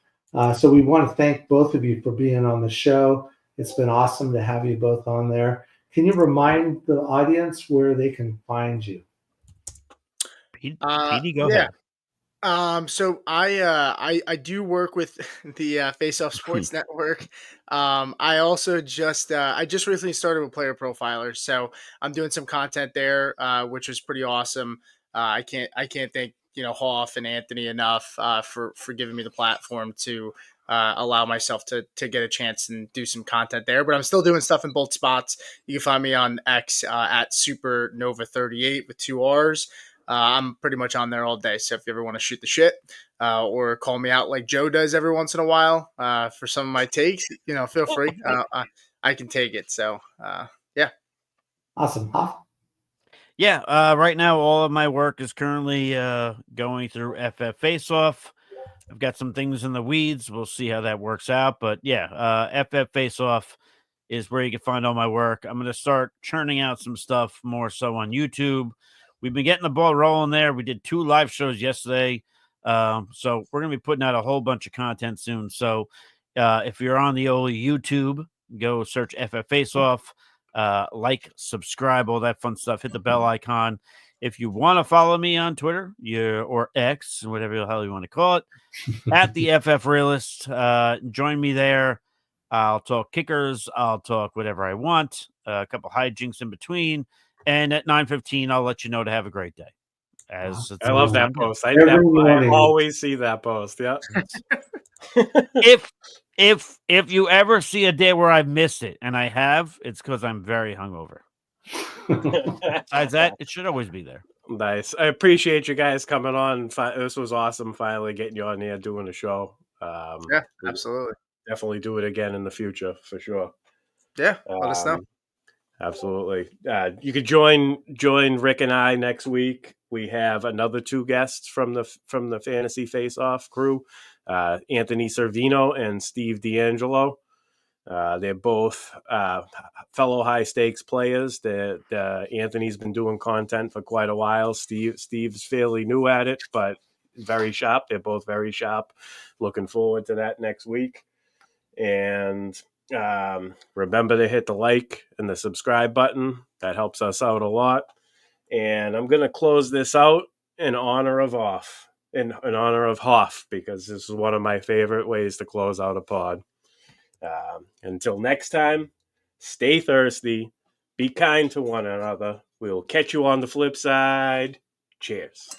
So we want to thank both of you for being on the show. It's been awesome to have you both on there. Can you remind the audience where they can find you? Petey, go ahead. So I do work with the Faceoff Sports Network. I also just recently started with Player Profiler, so I'm doing some content there, which was pretty awesome. I can't thank Hauff and Anthony enough for giving me the platform to allow myself to get a chance and do some content there. But I'm still doing stuff in both spots. You can find me on X at Supernova38 with 2 R's. I'm pretty much on there all day. So if you ever want to shoot the shit or call me out like Joe does every once in a while for some of my takes, feel free. I can take it. So, yeah. Awesome. Hauff? Yeah. Right now, all of my work is currently going through FF Faceoff. I've got some things in the weeds. We'll see how that works out. But yeah, FF Faceoff is where you can find all my work. I'm going to start churning out some stuff more so on YouTube. We've been getting the ball rolling there. We did 2 live shows yesterday. So we're going to be putting out a whole bunch of content soon. So if you're on the old YouTube, go search FF Faceoff, like, subscribe, all that fun stuff. Hit the bell icon. If you want to follow me on Twitter, or X, whatever the hell you want to call it, at the FF Realist, join me there. I'll talk kickers. I'll talk whatever I want. A couple hijinks in between. And at 9:15, I'll let you know to have a great day. I love that post. I always see that post. Yeah. If you ever see a day where I've missed it, and I have, it's because I'm very hungover. Besides that, it should always be there. Nice. I appreciate you guys coming on. This was awesome. Finally getting you on here doing a show. Yeah, absolutely. Definitely do it again in the future for sure. Yeah, let us know. Absolutely. You could join Rick and I next week. We have another 2 guests from the Fantasy Face-Off crew, Anthony Servino and Steve D'Angelo. They're both fellow high stakes players. Anthony's been doing content for quite a while. Steve's fairly new at it, but very sharp. They're both very sharp. Looking forward to that next week. And remember to hit the like and the subscribe button. That helps us out a lot. And I'm going to close this out in honor of Hauff, because this is one of my favorite ways to close out a pod. Until next time, stay thirsty, be kind to one another. We will catch you on the flip side. Cheers.